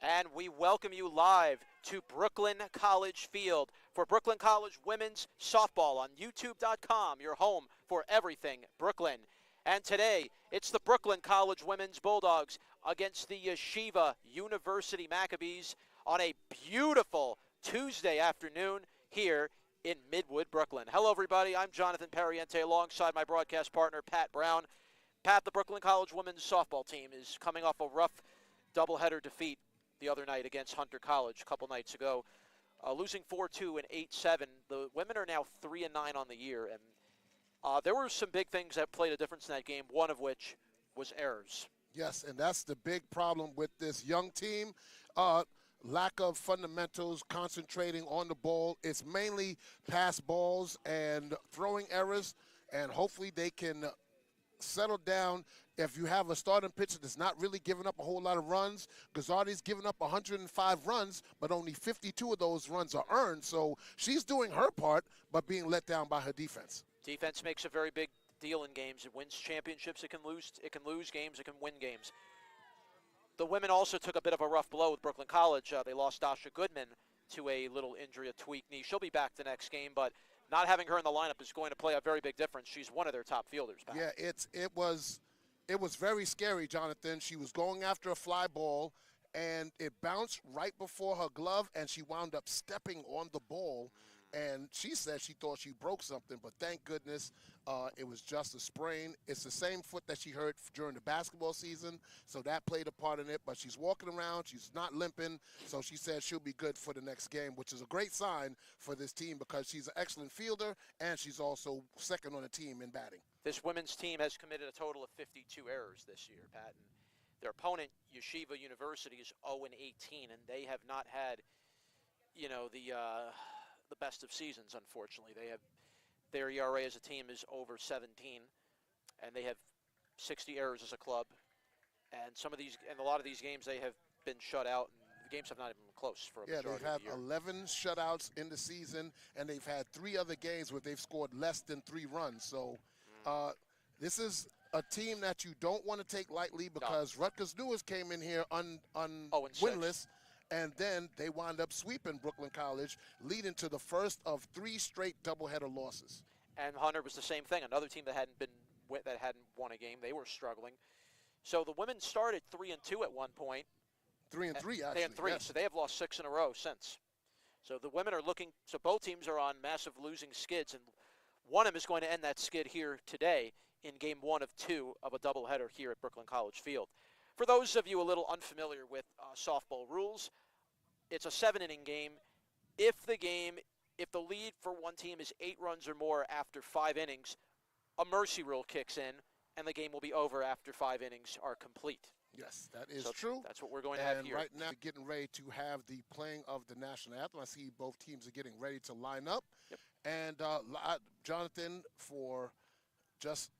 And we welcome you live to Brooklyn College Field for Brooklyn College Women's Softball on YouTube.com, your home for everything Brooklyn. And today, it's the Brooklyn College Women's Bulldogs against the Yeshiva University Maccabees on a beautiful Tuesday afternoon here in Midwood, Brooklyn. Hello, everybody. I'm Jonathan Pariente alongside my broadcast partner, Pat Brown. Pat, the Brooklyn College Women's Softball team is coming off a rough doubleheader defeat the other night against Hunter College a couple nights ago, losing 4-2 and 8-7. The women are now 3-9 on the year, and there were some big things that played a difference in that game, one of which was errors. Yes, and that's the big problem with this young team. Lack of fundamentals, concentrating on the ball. It's mainly pass balls and throwing errors, and hopefully they can settle down. If you have a starting pitcher that's not really giving up a whole lot of runs, Gazzardi's giving up 105 runs, but only 52 of those runs are earned. So she's doing her part, but being let down by her defense. Defense makes a very big deal in games. It wins championships. It can lose games. It can win games. The women also took a bit of a rough blow with Brooklyn College. They lost Dasha Goodman to a little injury, a tweaked knee. She'll be back the next game, but not having her in the lineup is going to play a very big difference. She's one of their top fielders. Pat. Yeah, it was very scary, Jonathan. She was going after a fly ball, and it bounced right before her glove, and she wound up stepping on the ball. And she said she thought she broke something, but thank goodness it was just a sprain. It's the same foot that she hurt during the basketball season, so that played a part in it. But she's walking around. She's not limping, so she said she'll be good for the next game, which is a great sign for this team because she's an excellent fielder, and she's also second on the team in batting. This women's team has committed a total of 52 errors this year, Pat. And their opponent, Yeshiva University, is 0-18, and they have not had, the best of seasons, unfortunately. Their ERA as a team is over 17, and they have 60 errors as a club. And a lot of these games, they have been shut out, and the games have not even been close for a majority of the year. They've had 11 shutouts in the season, and they've had 3 other games where they've scored less than 3 runs. So this is a team that you don't want to take lightly because Rutgers News came in here winless. And then they wound up sweeping Brooklyn College, leading to the first of 3 straight doubleheader losses. And Hunter was the same thing. Another team that hadn't won a game. They were struggling. So the women started 3-2 at one point. 3-3 actually. 3-3. Yes. So they have lost 6 in a row since. So the women are looking. So both teams are on massive losing skids, and one of them is going to end that skid here today in Game 1 of 2 of a doubleheader here at Brooklyn College Field. For those of you a little unfamiliar with softball rules, it's a 7-inning game. If the lead for one team is 8 runs or more after 5 innings, a mercy rule kicks in, and the game will be over after 5 innings are complete. Yes, that is true. That's what we're going to have here. And right now, we're getting ready to have the playing of the national anthem. I see both teams are getting ready to line up. Yep. And Jonathan,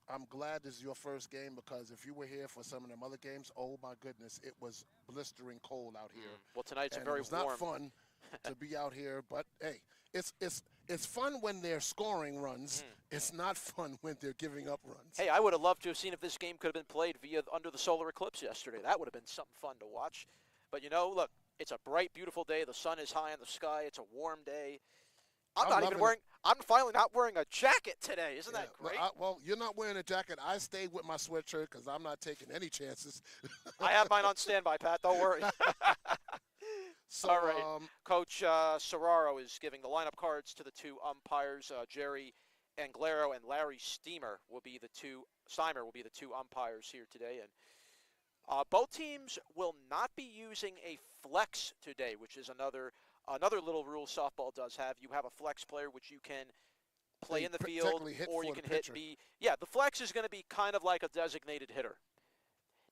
I'm glad this is your first game because if you were here for some of them other games, oh my goodness, it was blistering cold out here. Well, tonight's and very it was warm. not fun to be out here, but hey, it's fun when they're scoring runs. It's not fun when they're giving up runs. Hey, I would have loved to have seen if this game could have been played under the solar eclipse yesterday. That would have been something fun to watch. But look, it's a bright, beautiful day. The sun is high in the sky. It's a warm day. I'm finally not wearing a jacket today. Isn't that great? Well, you're not wearing a jacket. I stayed with my sweatshirt because I'm not taking any chances. I have mine on standby, Pat. Don't worry. So, all right. Coach Serraro is giving the lineup cards to the 2 umpires. Jerry Anglero and Larry Steimer will be the 2 umpires here today. And both teams will not be using a flex today, which is another little rule softball does have. You have a flex player which you can play in the field or you can hit B. Yeah, the flex is going to be kind of like a designated hitter.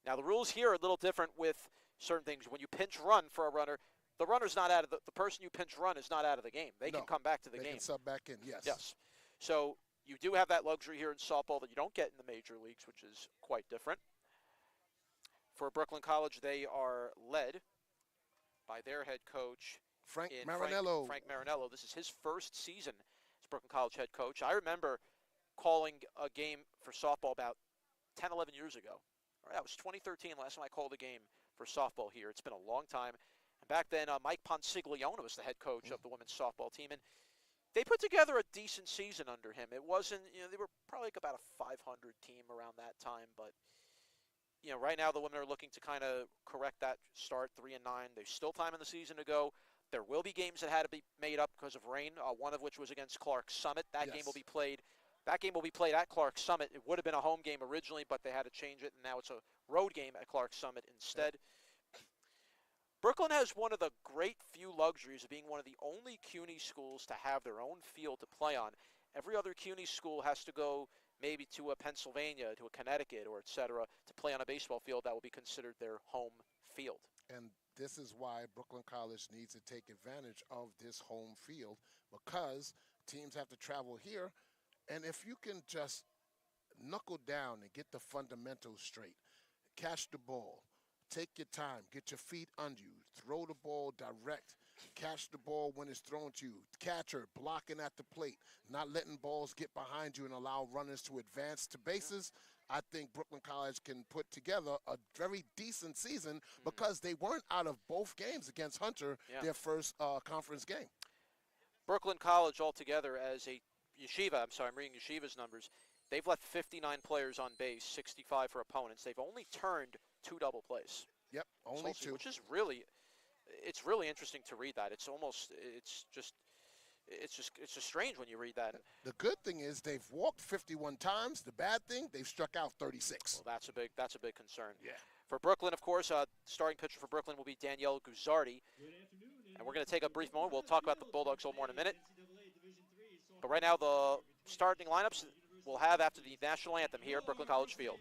Now the rules here are a little different with certain things. When you pinch run for a runner, the runner's not out of the person you pinch run is not out of the game. They can come back to the game. They can sub back in, yes. Yes. So you do have that luxury here in softball that you don't get in the major leagues, which is quite different. For Brooklyn College, they are led by their head coach, Frank Marinello. Frank Marinello. This is his first season as Brooklyn College head coach. I remember calling a game for softball about 10, 11 years ago. All right, that was 2013, last time I called a game for softball here. It's been a long time. back then, Mike Ponsiglione was the head coach of the women's softball team, and they put together a decent season under him. It wasn't, they were probably like about a 500 team around that time, but right now the women are looking to kind of correct that start, 3-9. There's still time in the season to go. There will be games that had to be made up because of rain. One of which was against Clark Summit. That game will be played. That game will be played at Clark Summit. It would have been a home game originally, but they had to change it, and now it's a road game at Clark Summit instead. Brooklyn has one of the great few luxuries of being one of the only CUNY schools to have their own field to play on. Every other CUNY school has to go maybe to a Pennsylvania, to a Connecticut, or et cetera, to play on a baseball field that will be considered their home field. And this is why Brooklyn College needs to take advantage of this home field, because teams have to travel here. And if you can just knuckle down and get the fundamentals straight, catch the ball, take your time, get your feet under you, throw the ball direct, catch the ball when it's thrown to you, catcher blocking at the plate, not letting balls get behind you and allow runners to advance to bases, I think Brooklyn College can put together a very decent season because they weren't out of both games against Hunter, their first conference game. Brooklyn College altogether as a Yeshiva, I'm reading Yeshiva's numbers, they've left 59 players on base, 65 for opponents. They've only turned 2 double plays. Yep, only 2. Which is really, it's really interesting to read that. It's just strange when you read that. The good thing is they've walked 51 times. The bad thing, they've struck out 36. Well, that's a big concern. Yeah. For Brooklyn, of course, starting pitcher for Brooklyn will be Danielle Guzzardi. And we're going to take a brief moment. We'll talk about the Bulldogs a little more in a minute. But right now, the starting lineups we'll have after the national anthem here at Brooklyn College Field.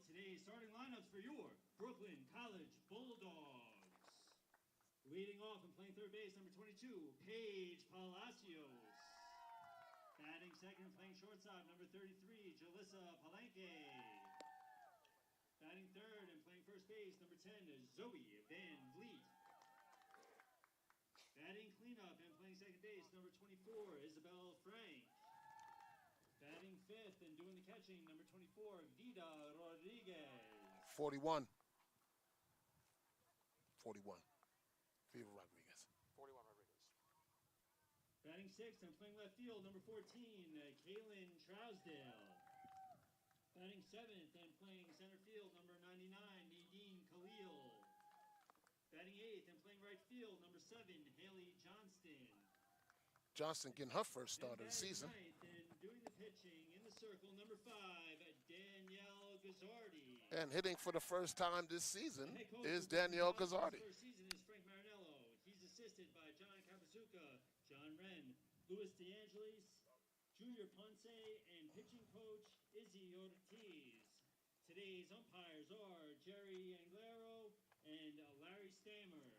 Today's starting lineups for your Brooklyn College Bulldogs. Leading off and playing third base, number 22, Paige Palacios. Batting second and playing shortstop, number 33, Jalissa Palenque. Batting third and playing first base, number 10, Zoe Van Vliet. Batting cleanup and playing second base, number 24, Isabel Frank. Batting fifth and doing the catching, number 24, Vida Rodriguez. 41. 41. Vida Rodriguez. 41 Rodriguez. Batting sixth and playing left field, number 14, Kaylin Trousdale. Batting seventh and playing center field, number 99, Nadine Khalil. Batting eighth and playing right field, number 7, Haley Johnston. Johnston getting her first start of the season. Doing the pitching in the circle, number 5, Danielle Guzzardi. And hitting for the first time this season is Danielle Guzzardi. First season is Frank Marinello. He's assisted by John Capazuca, John Wren, Louis DeAngelis, Junior Ponce, and pitching coach Izzy Ortiz. Today's umpires are Jerry Anglero and Larry Stammer.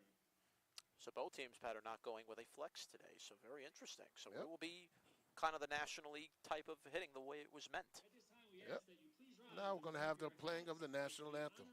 So both teams, Pat, are not going with a flex today, so very interesting. So it will be kind of the National League type of hitting the way it was meant. Yep. Now we're going to have the playing of the national anthem.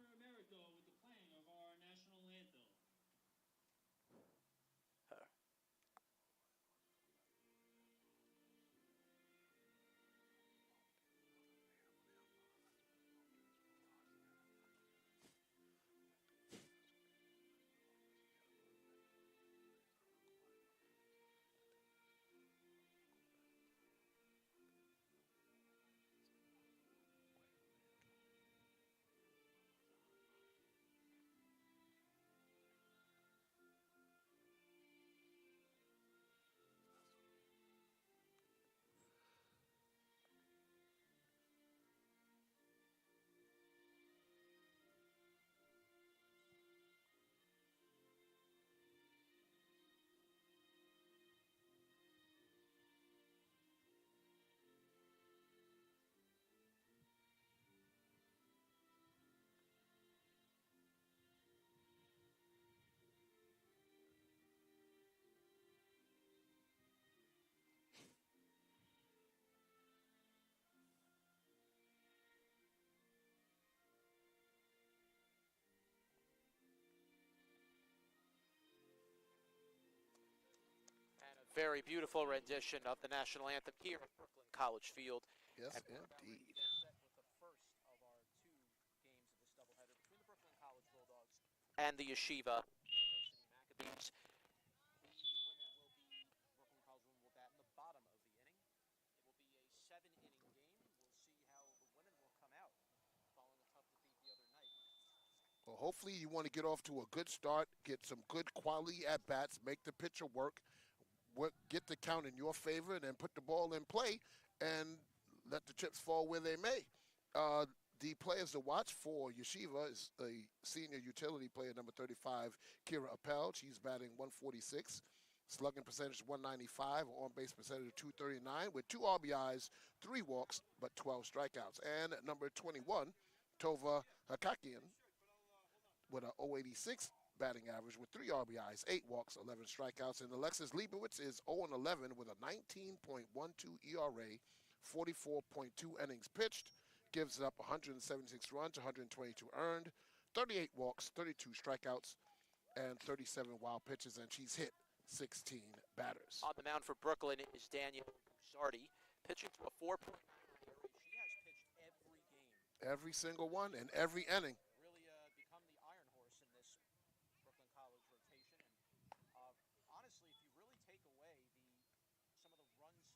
Very beautiful rendition of the national anthem here at Brooklyn College Field. Yes, And indeed. set with the first of our 2 games of this doubleheader between the Brooklyn College Bulldogs and the Yeshiva University Maccabees. Brooklyn College women will bat in the bottom of the inning. It will be a 7-inning game. We'll see how the women will come out following a tough defeat the other night. Well, hopefully you want to get off to a good start, get some good quality at-bats, make the pitcher work, get the count in your favor, and then put the ball in play and let the chips fall where they may. The players to watch for Yeshiva is a senior utility player, number 35, Kira Appel. She's batting 146, slugging percentage 195, on-base percentage 239, with 2 RBIs, 3 walks, but 12 strikeouts. And number 21, Tova Hakakian, with an 086 batting average with 3 RBIs, 8 walks, 11 strikeouts. And Alexis Leibowitz is 0-11 with a 19.12 ERA, 44.2 innings pitched, gives up 176 runs, 122 earned, 38 walks, 32 strikeouts, and 37 wild pitches, and she's hit 16 batters. On the mound for Brooklyn is Danielle Zardi, pitching to a 4.9 ERA. She has pitched every game. Every single one and every inning. Become the iron horse in this Brooklyn College rotation. And honestly, if you really take away some of the runs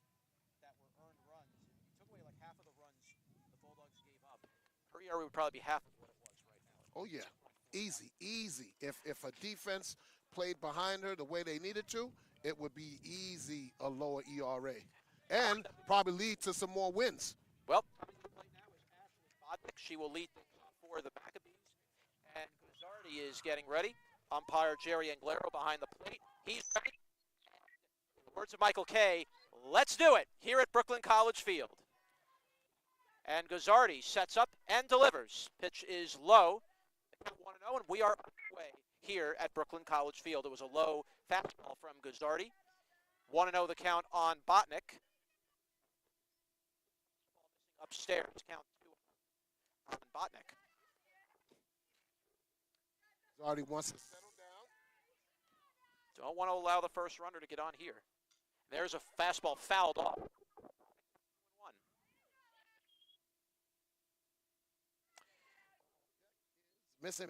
that were earned runs, if you took away like half of the runs the Bulldogs gave up, her ERA would probably be half of what it was right now. Oh yeah, easy. If a defense played behind her the way they needed to, it would be easy a lower ERA, and probably lead to some more wins. Well, right now is Ashley Bodnick. She will lead for the Maccabees, and Guzzardi is getting ready. Umpire Jerry Anglero behind the plate. He's ready. In the words of Michael Kay, let's do it here at Brooklyn College Field. And Guzzardi sets up and delivers. Pitch is low. 1-0, and we are underway here at Brooklyn College Field. It was a low fastball from Guzzardi. 1-0 the count on Botnick. Upstairs, count 2 on Botnick. Guzzardi wants to settle down. Don't want to allow the first runner to get on here. There's a fastball fouled off. 1. Missing.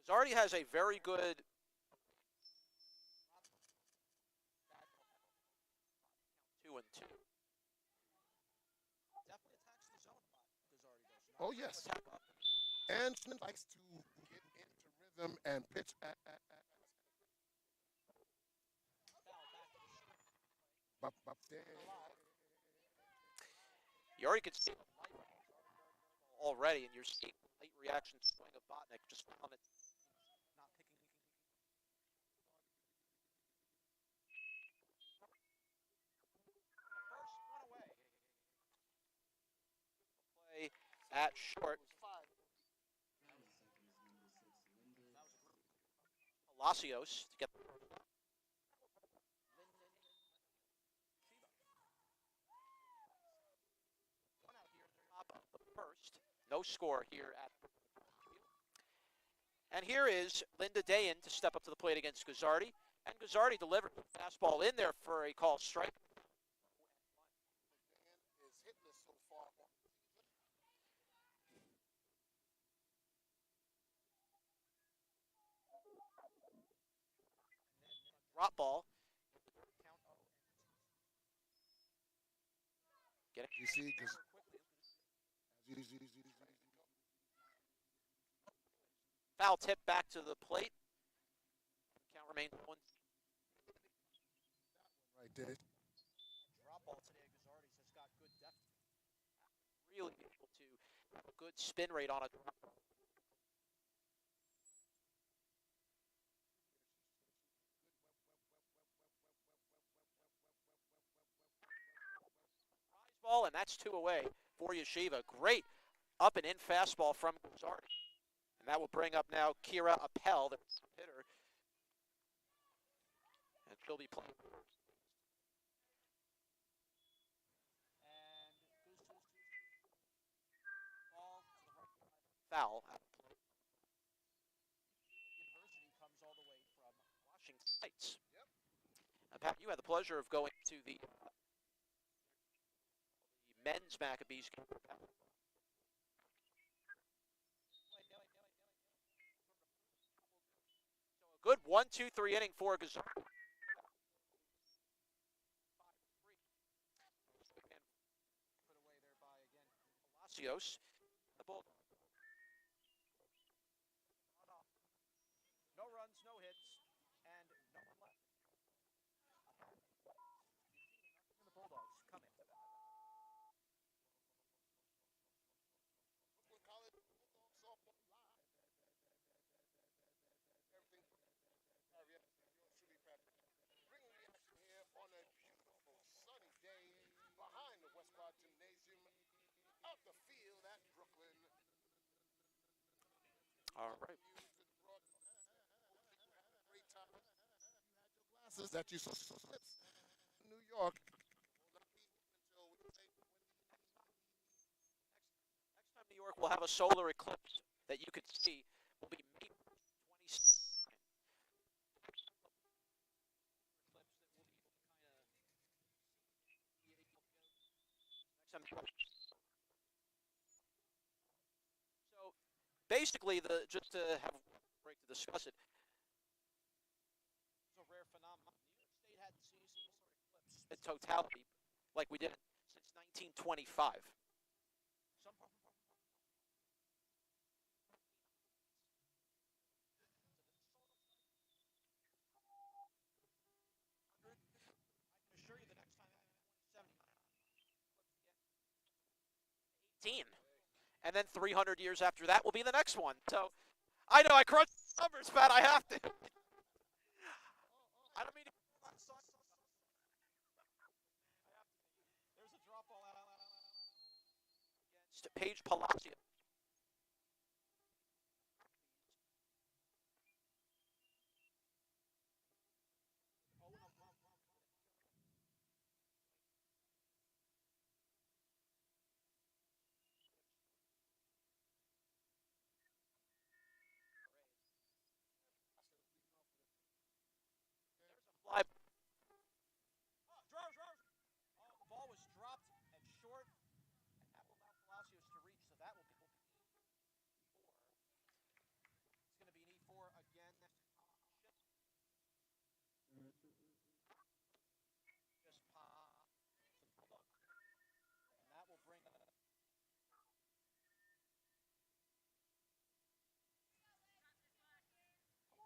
Guzzardi has a very good 2-2. Definitely attacks the zone a lot, Guzzardi does. Oh, yes. And she likes to get into rhythm and pitch at. You already could see already, and you're seeing the late reaction swing of Botnick, just on it, not picking. First one away. Play at short. Palacios to get the first one. One out here at the top of the first. No score here at and here is Linda Dayan to step up to the plate against Guzzardi. And Guzzardi delivered a fastball in there for a called strike. Drop ball. Get it. You see, Foul tip back to the plate. Count remains 1. Right there. Drop ball today. Guzzardi's has got good depth. Really able to have a good spin rate on a drop ball. Ball, and that's 2 away for Yeshiva. Great up and in fastball from Guzzardi. And that will bring up now Kira Appel, the hitter. And she'll be playing. And ball to the right side. Foul out of play. University comes all the way from Washington Heights. Yep. You had the pleasure of going to the men's Maccabees game. So a good 1-2-3 inning for Gazar. Palacios. The ball. No runs, no hits, and no one left. And the Bulldogs come into that. Brooklyn College Bulldogs softball live. Everything. Yours truly, Patrick. Bringing the action here on a beautiful sunny day behind the Westcott Gymnasium, out the field at Brooklyn. All right. Great time. You had your glasses that you saw in New York. Next time New York will have a solar eclipse that you could see will be May 22nd. So basically, just to have a break to discuss it, it's a rare phenomenon. New York State hadn't seen a solar eclipse in totality like we did since 1925. Some assure you the next time 18. And then 300 years after that will be the next one. So I know I crunched numbers, Pat. I have to. I don't mean to. There's a drop ball against Paige Palacio. Fly. The ball was dropped and short, and that will allow Palacios to reach. So that will be 4. It's going to be an E4 again. Just pop. And that will bring up.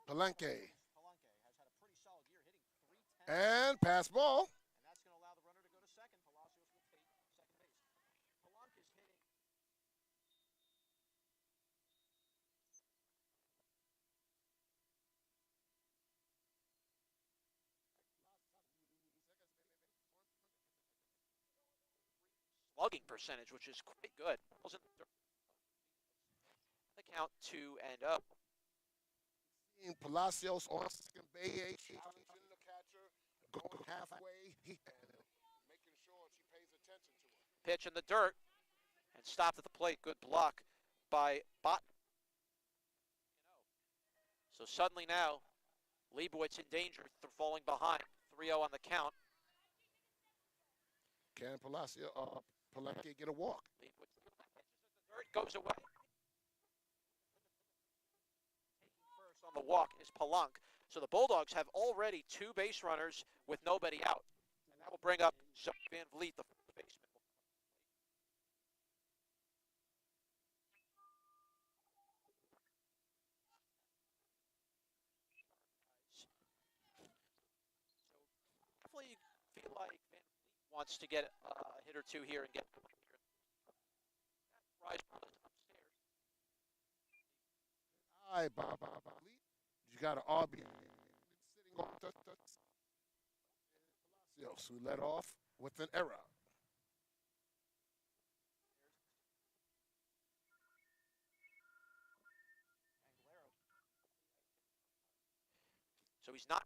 Palenque. Palenque has had a pretty solid year, hitting 310. And pass ball. And that's going to allow the runner to go to second. Palacios will take second base. Palenque is hitting. Slugging percentage, which is quite good. Wasn't the count 2-0. Seeing Palacios on second base, challenging the catcher, going halfway, making sure she pays attention to him. Pitch in the dirt and stopped at the plate. Good block by Bott. So suddenly now, Leibowitz in danger, falling behind. 3-0 on the count. Can Palenque get a walk? Leibowitz the dirt goes away. First on the walk is Palenque. So the Bulldogs have already 2 base runners with nobody out. And that will bring up Zoe Van Vliet, the first baseman. Definitely feel like Van Vliet wants to get a hit or two here and get rise upstairs. Hi, Bob. You got an RB sitting on Palacios, who led off with an error. So he's not.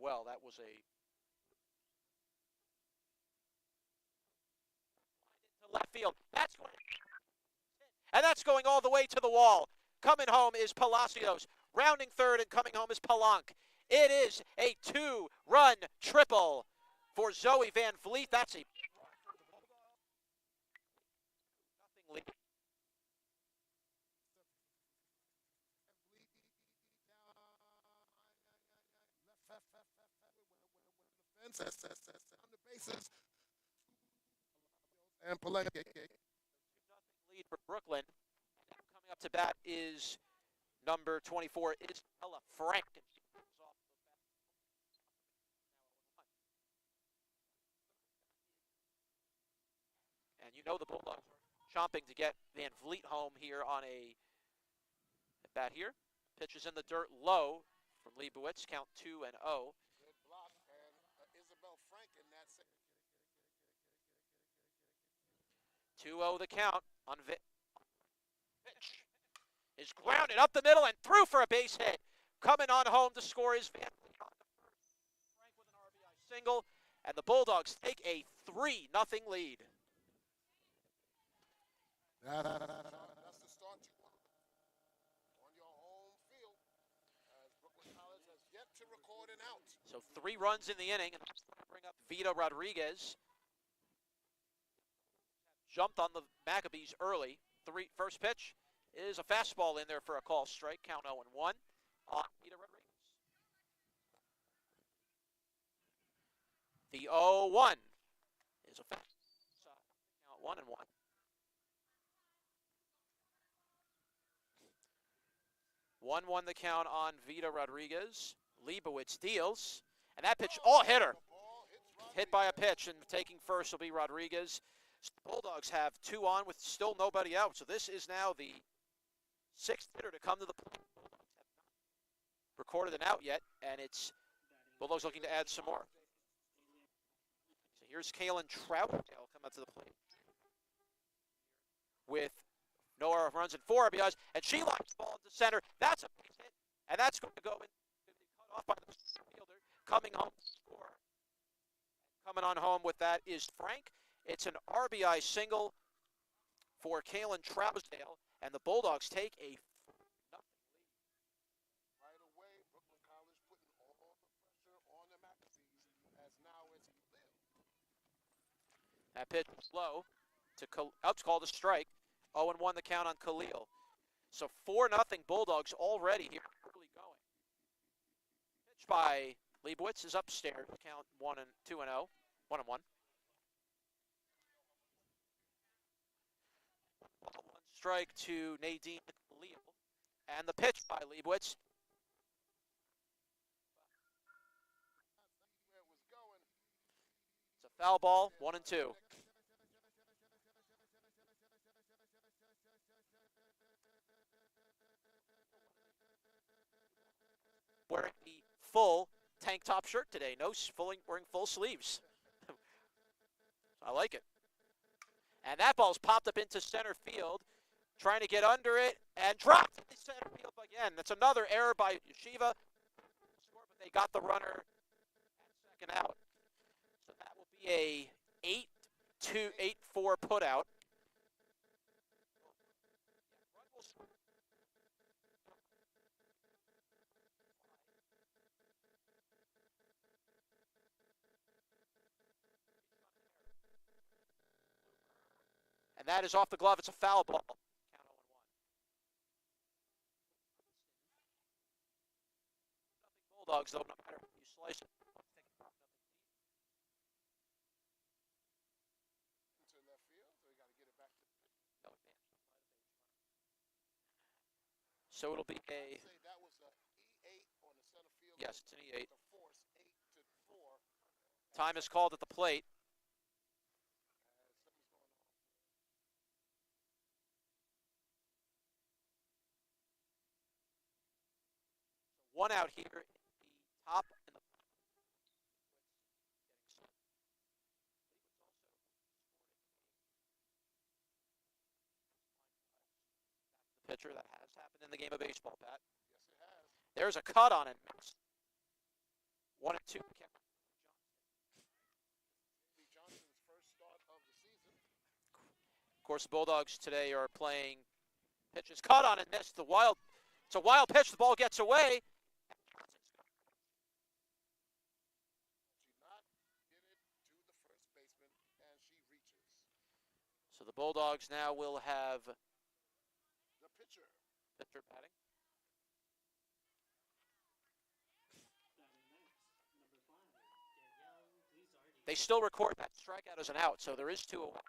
well. That was to left field. That's going all the way to the wall. Coming home is Palacios. Rounding third and coming home is Palank. It is a 2-run triple for Zoe Van Vliet. That's a nothing lead. On the bases. And Palenque. 2-0 lead for Brooklyn. Now coming up to bat is number 24, Isabella Frank. And you know the Bulldogs are chomping to get Van Vliet home here on a bat here. Pitches in the dirt low from Leibowitz. Count 2-0. Good block, and Isabel Frank in that second. 2-0 the count on pitch. Is grounded up the middle and through for a base hit. Coming on home to score is Van Vliet on the first. Frank with an RBI single, and the Bulldogs take a 3-0 lead. That's the start you want on your home field, as Brooklyn College has yet to record an out. So 3 runs in the inning, and I'm going to bring up Vito Rodriguez. Jumped on the Maccabees early. First pitch is a fastball in there for a call strike. Count 0-1 on Vito Rodriguez. The 0-1 is a fastball. Count 1-1. 1-1 the count on Vito Rodriguez. Leibowitz deals. And that pitch, hitter. Hit by a pitch, and taking first will be Rodriguez. The Bulldogs have 2 on with still nobody out. So this is now the 6th hitter to come to the plate. Recorded an out yet, and it's Bulldogs looking to add some more. So here's Kaylin Troutdale come out to the plate with no runs and 4 RBIs, and she lines the ball into center. That's a base hit, and that's going to go in. Cut off by the fielder. Coming home to score. Coming on home with that is Frank. It's an RBI single for Kaylin Troutdale, and the Bulldogs take a 4-0 lead. Right away, Brooklyn College putting all the pressure on the Maccabees, as now it's Khalil. That pitch was low to it's called a strike. 0-1 the count on Khalil. So 4-0 Bulldogs already here early going. Pitch by Leibowitz is upstairs. Count 2-0. 1-1. 1 strike to Nadine Khalil. And the pitch by Leibowitz. It's a foul ball. 1-2. Wearing the full tank top shirt today. No wearing full sleeves. I like it. And that ball's popped up into center field. Trying to get under it and dropped in center field again. That's another error by Yeshiva. But they got the runner at second out. So that will be a 8-4 put out. And that is off the glove. It's a foul ball. Count 0-1. Bulldogs, though, no matter how you slice it. Into left field, so we got to get it back to. So it'll be a. Say that was a E8 on the center field. Yes, it's an E8. The force 8-4. Time is called at the plate. One out here in the top and the pitcher. That has happened in the game of baseball, Pat. Yes, it has. There's a cut on it. 1-2. Johnson's first start of the season. Of course, the Bulldogs today are playing pitches caught on and missed. It's a wild pitch. The ball gets away. She not get it to the first baseman, and she reaches. So the Bulldogs now will have The pitcher. pitcher batting. Batting next, number 5, Danielle Glizardi. They still record that strikeout as an out, so there is 2 away.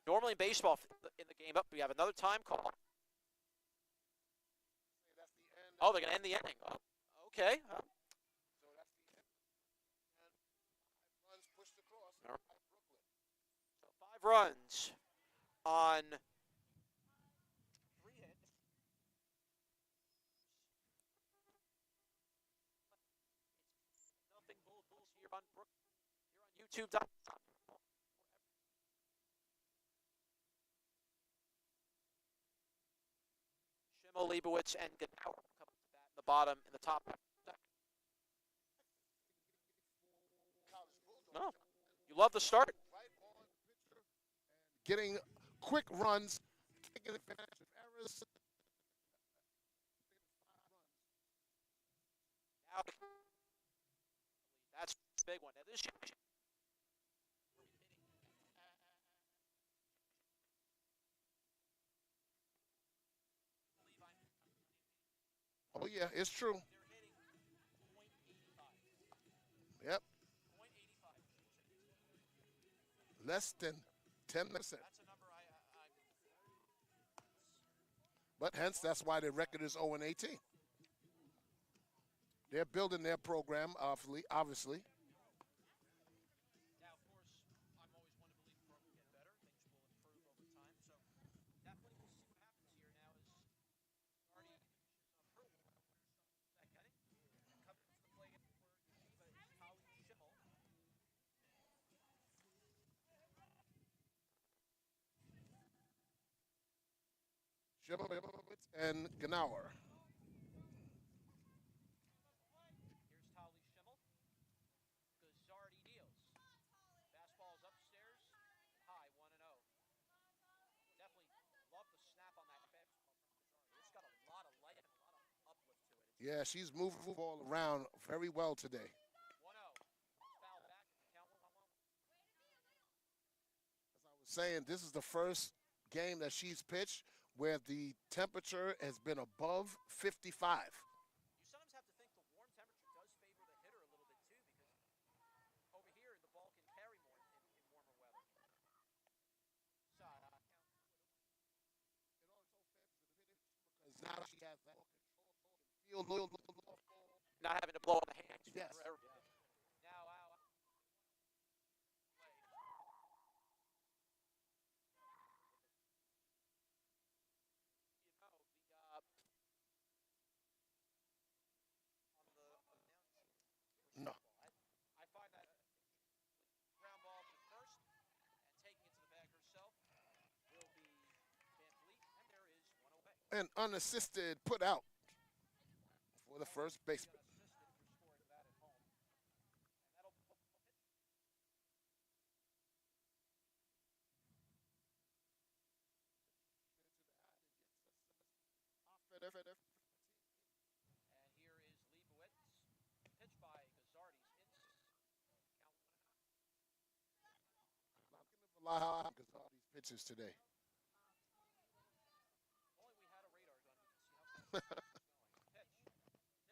Normally in baseball, in the game up, we have another time call. That's the end. Oh, they're going to end the inning. Oh, okay. So that's the end. And 5 runs pushed across All right. by Brooklyn. So 5 runs on 3 hits. Nothing Bulls here on YouTube.com. Schimmel, Leibowitz, and Gnauer come to bat in the bottom, in the top. No, you love the start. Right on the pitcher and getting quick runs, taking advantage of errors. Now, that's a big one. Now, this Oh yeah, it's true. Yep. Less than 10%. That's a number But hence, that's why their record is 0-18. They're building their program, obviously. Now, of course, I'm always one to believe the program will get better. Things will improve over time. So definitely we'll see what happens here now as already approved. That Kenny comes to the plate for Yeshiva is Holly Schimmel. And Gnauer. Here's Holly Schimmel. Gazardi deals. Fastball is upstairs. High, 1-0. Definitely love the snap on that fastball from Gazardi. It's got a lot of life and a lot of uplift to it. Yeah, she's moving the ball around very well today. 1-0. Foul back. Count 1-1. As I was saying, this is the first game that she's pitched where the temperature has been above 55. You sometimes have to think the warm temperature does favor the hitter a little bit too, because over here the ball can carry more in warmer weather. So, Because now she has that control, not having to blow on the hands. Yes. Now, No. I find that ground ball to first and taking it to the bag herself will be Van Vliet, and there is 1 away. An unassisted put out for the first baseman. Assisted for scoring that at home. And that'll pitch. And here is Leibowitz, pitched by Gazardi's insist. Count 1-0. Because all these pitches today. Only we had a radar gun, we can see how fast it's going. Pitch.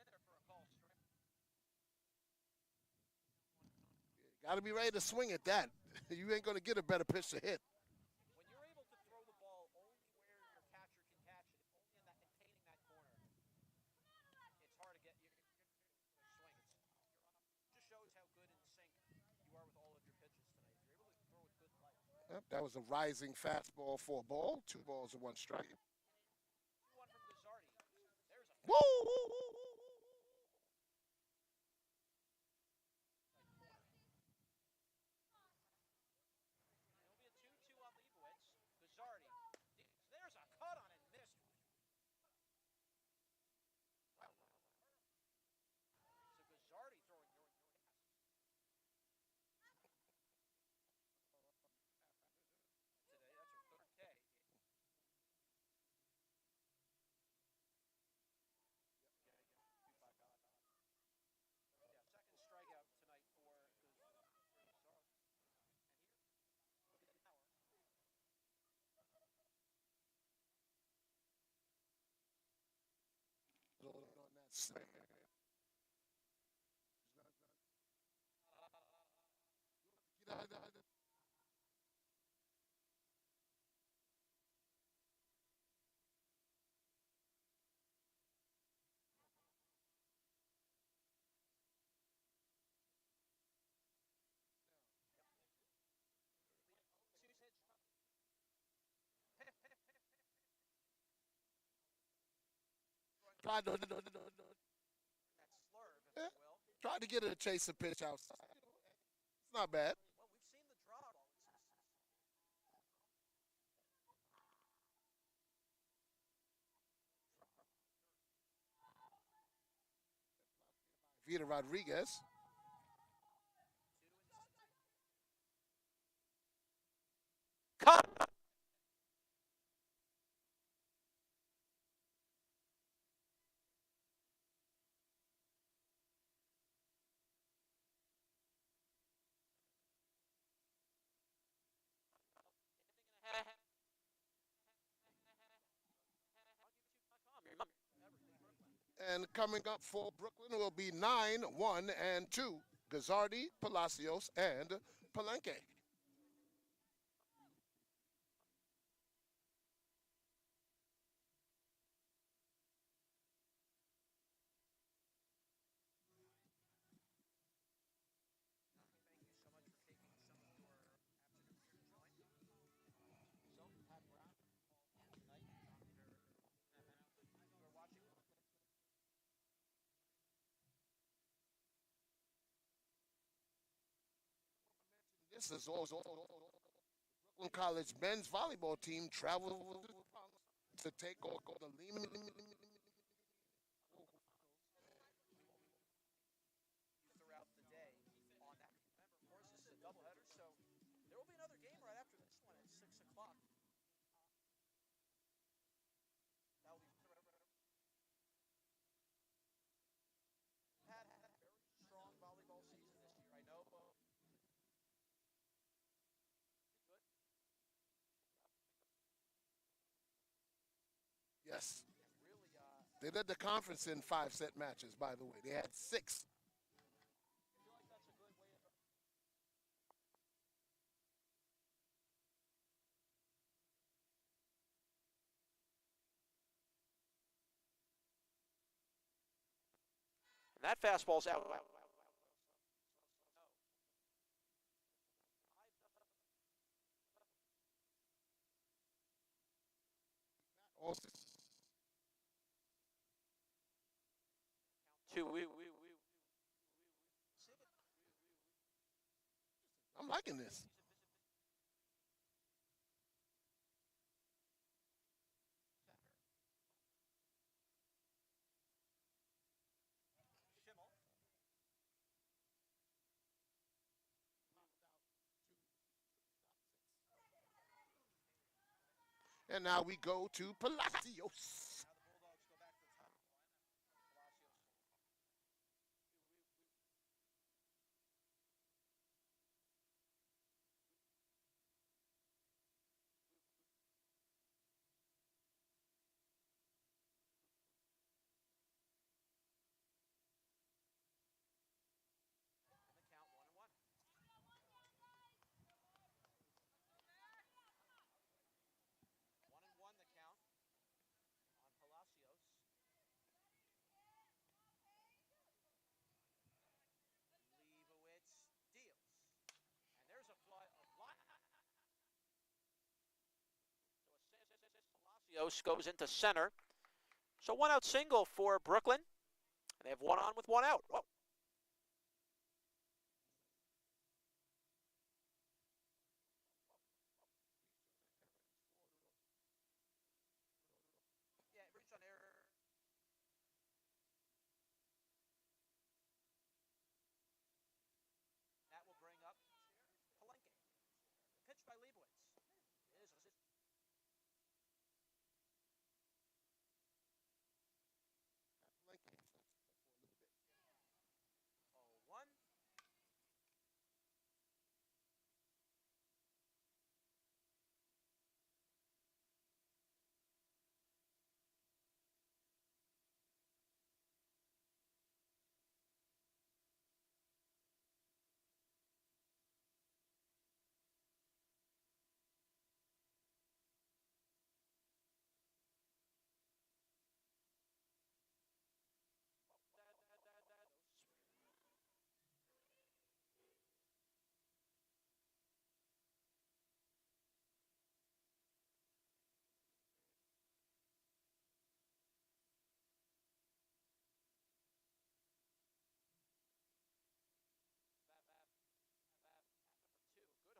In there for a call strike. Got to be ready to swing at that. You ain't going to get a better pitch to hit. When you're able to throw the ball only where your catcher can catch it, only in that containing that corner, it's hard to get you swing. It just shows how good in sync you are with all of your pitches tonight. If you're able to throw with good life. Yep, that was a rising fastball for a ball. 2 balls and 1 strike. 2-1 from Gazardi. There's a Woo! It'll be a 2-2 on Leibowitz. Gazardi. There's a cut on and missed. So Gazardi throwing Tried to, That slurve, if you will. tried to get a chaser pitch outside. It's not bad. Well, we've seen the drop. Vita Rodriguez. Cut. And coming up for Brooklyn will be 9, 1, and 2. Gazzardi, Palacios, and Palenque. This is also Brooklyn College men's volleyball team traveled to take on the Lehman Throughout the day on that. Remember, of course, this is a doubleheader, so there will be another game right after this one at 6 o'clock. That will be had a very strong volleyball season this year. I know. Good. Yes. Really, They led the conference in 5-set matches, by the way. They had 6. I feel like that's a good way of. And that fastball's out. Also, Two. I'm liking this. Schimmel. And now we go to Palacios. Now the Bulldogs go back to the top of the line. Palacios. And the count 1-1. 1-1 the count on Palacios. Leibowitz deals. And there's a fly. So Palacios goes into center. So one out single for Brooklyn. And they have one on with one out. Whoa. Yeah, reach on error. That will bring up Palenque. Pitch by Leibowitz. It is a 0-1.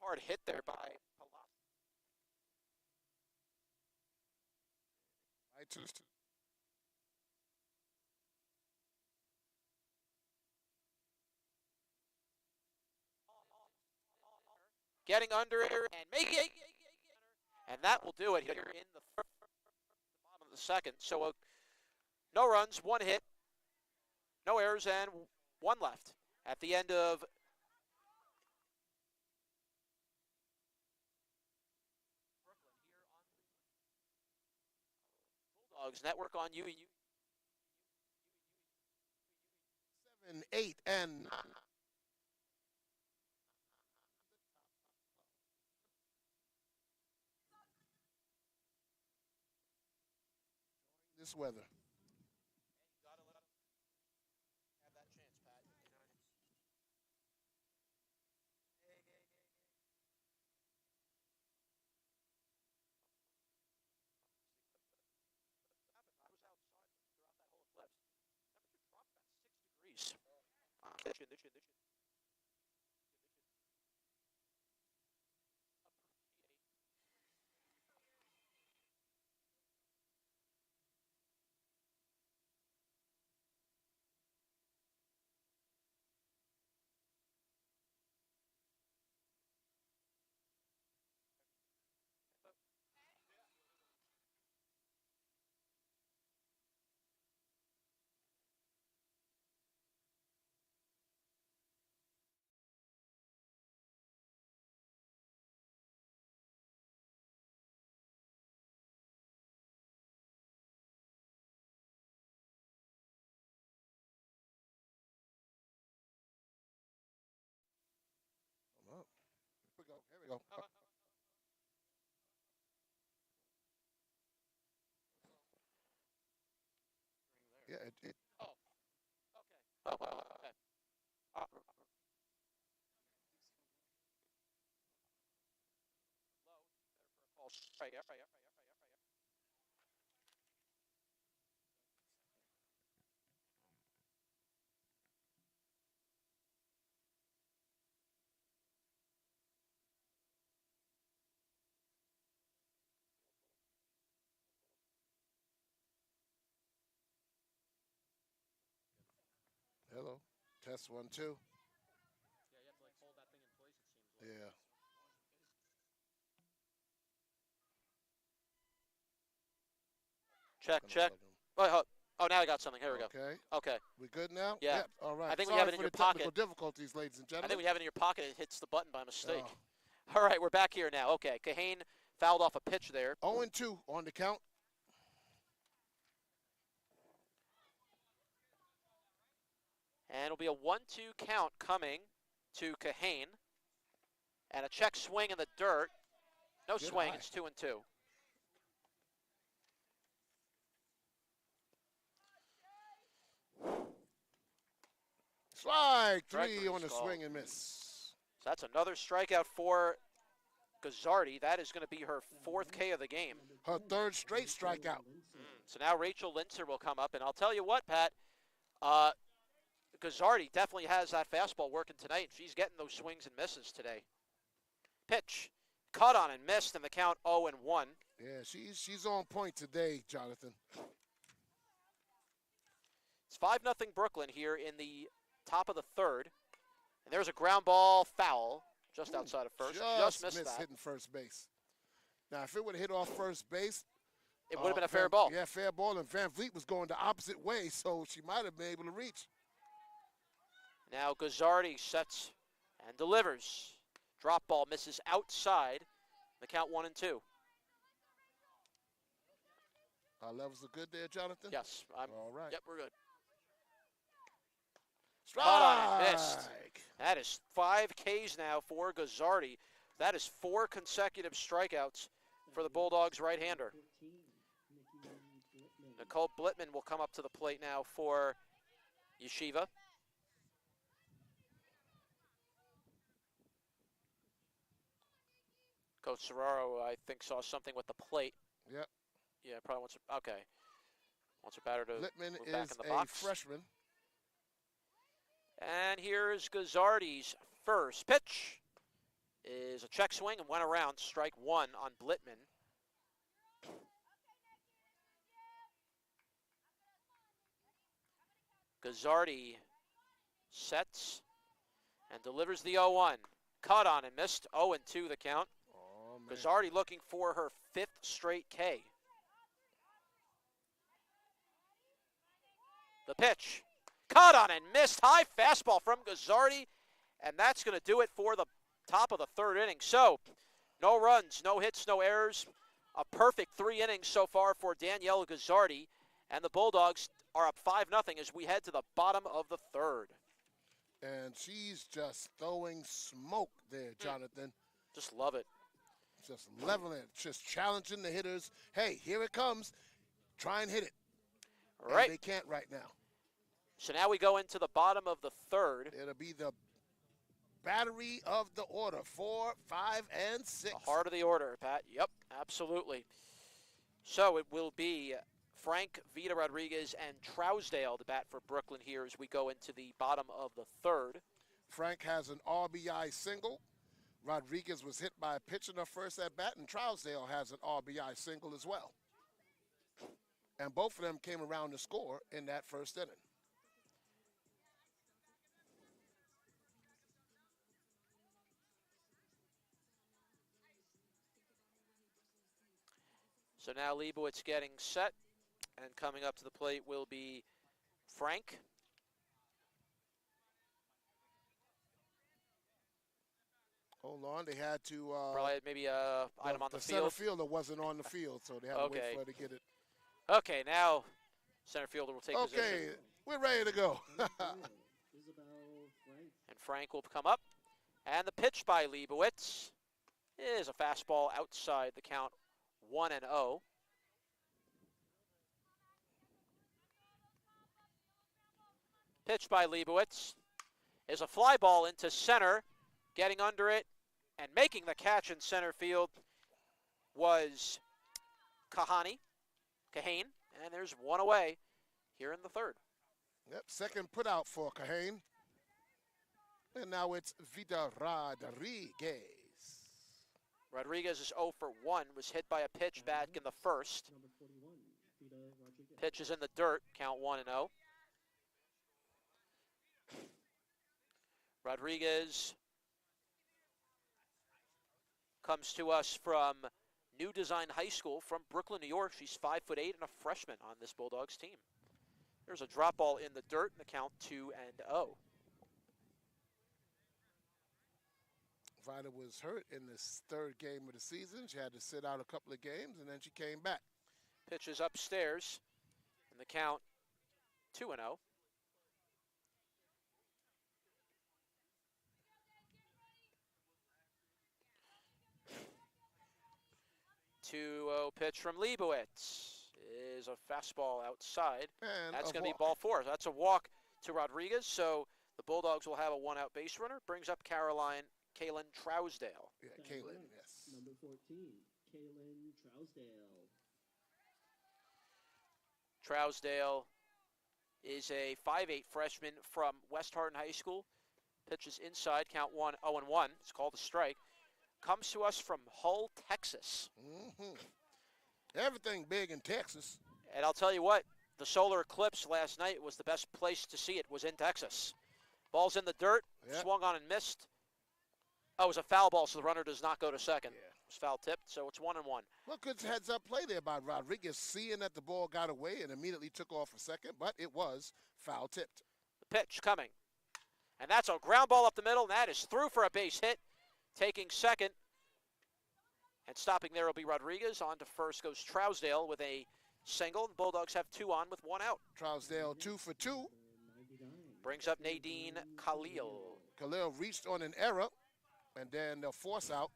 hard hit there by Palacio. Right to the Getting under it and making it. And that will do it here in the bottom of the second. So no runs, one hit, no errors, and one left at the end of Bulldogs Network on you. 7, 8, and 9. This weather. Oh, here we go. Here we go. Yeah, it Oh, okay. hello. Test 1, 2. Yeah, you have to like hold that thing in place, it seems like. Yeah. Check. Oh, now I got something. Here we go. Okay. Okay. We good now? Yeah. Yep. All right. I think we Sorry have it in for your the pocket. technical difficulties, ladies and I gentlemen. think when you have it in your pocket, it hits the button by mistake. Oh. All right, we're back here now. Okay, Kahane fouled off a pitch there. 0-2 on the count. And it'll be a 1-2 count coming to Kahane. And a check swing in the dirt. No Good swing, eye. it's 2-2. Strike Strike 3 three on the called. swing and miss. So that's another strikeout for Gazzardi. That is going to be her 4th K of the game. Her 3rd straight strikeout. So now Rachel Linzer will come up. And I'll tell you what, Pat, Gazzardi definitely has that fastball working tonight. She's getting those swings and misses today. Pitch. Caught on and missed in the count 0-1. Yeah, she's on point today, Jonathan. It's 5-0 Brooklyn here in the top of the 3rd. And there's a ground ball foul just outside of first. Just missed that. hitting first base. Now, if it would have hit off first base, It would have been a fair ball. Yeah, fair ball. And Van Vliet was going the opposite way, so she might have been able to reach. Now Gazzardi sets and delivers. Drop ball misses outside. The count 1-2. Our levels are good there, Jonathan? Yes. All right. Yep, we're good. Strike! Caught on and missed. That is 5 Ks now for Gazzardi. That is 4 consecutive strikeouts for the Bulldogs right-hander. Nicole Blitman will come up to the plate now for Yeshiva. Coach Serraro, I think, saw something with the plate. Yep. Yeah, probably wants to, okay. Wants a batter to Blitman move back is in the a box. freshman. And here's Gazzardi's first pitch. is a check swing and went around. Strike one on Blitman. Gazzardi sets and delivers the 0-1. Caught on and missed. 0-2 the count. Oh, man. Gazzardi looking for her 5th straight K. The pitch. Caught on and missed. High fastball from Gazzardi. And that's going to do it for the top of the 3rd inning. So, no runs, no hits, no errors. A perfect 3 innings so far for Danielle Gazzardi. And the Bulldogs are up 5-0 as we head to the bottom of the 3rd. And she's just throwing smoke there, Jonathan. Just love it. Just leveling it, just challenging the hitters. Hey, here it comes. Try and hit it. All right. And they can't right now. So now we go into the bottom of the 3rd. It'll be the battery of the order, 4, 5, and 6. The heart of the order, Pat. Yep, absolutely. So it will be Frank, Vita Rodriguez, and Trousdale to bat for Brooklyn here as we go into the bottom of the 3rd. Frank has an RBI single. Rodriguez was hit by a pitch in her first at bat, and Trousdale has an RBI single as well. And both of them came around to score in that first inning. So now Leibowitz getting set, and coming up to the plate will be Frank. Hold on, they had to. Probably maybe a item on the center field. fielder wasn't on the field, so they had to wait for her to get it. Okay, now center fielder will take position. Okay, we're ready to go. And Frank will come up. And the pitch by Leibowitz is a fastball outside the count, 1-0. Pitch by Leibowitz is a fly ball into center. Getting under it and making the catch in center field was Kahane, and there's one away here in the 3rd. Yep, second put out for Kahane. And now it's Vita Rodriguez. Rodriguez is 0 for 1, was hit by a pitch back in the 1st. Pitch is in the dirt, count 1-0. Rodriguez comes to us from New Design High School from Brooklyn, New York. She's 5'8" and a freshman on this Bulldogs team. There's a drop ball in the dirt and the count 2-0. Vita was hurt in this 3rd game of the season. She had to sit out a couple of games, and then she came back. Pitch is upstairs, and the count 2-0. 2-0 pitch from Leibowitz is a fastball outside. And that's going to be walk. ball 4. That's a walk to Rodriguez, so the Bulldogs will have a 1-out base runner. Brings up Kaylin Trousdale. Yeah, Kaylin, yes. Number 14, Kaylin Trousdale. Trousdale is a 5'8" freshman from West Hardin High School. Pitches inside, count 0-1. It's called a strike. Comes to us from Hull, Texas. Everything big in Texas. And I'll tell you what, the solar eclipse last night was the best place to see it, was in Texas. Ball's in the dirt, swung on and missed. Oh, it was a foul ball, so the runner does not go to second. Yeah. It was foul tipped, so it's 1-1. Well, good heads-up play there by Rodriguez, seeing that the ball got away and immediately took off for second, but it was foul tipped. The pitch coming. And that's a ground ball up the middle, and that is through for a base hit. Taking second. And stopping there will be Rodriguez. On to first goes Trousdale with a single. The Bulldogs have 2 on with 1 out. Trousdale 2 for 2. Brings up Nadine Khalil. Khalil reached on an error, and then they'll force out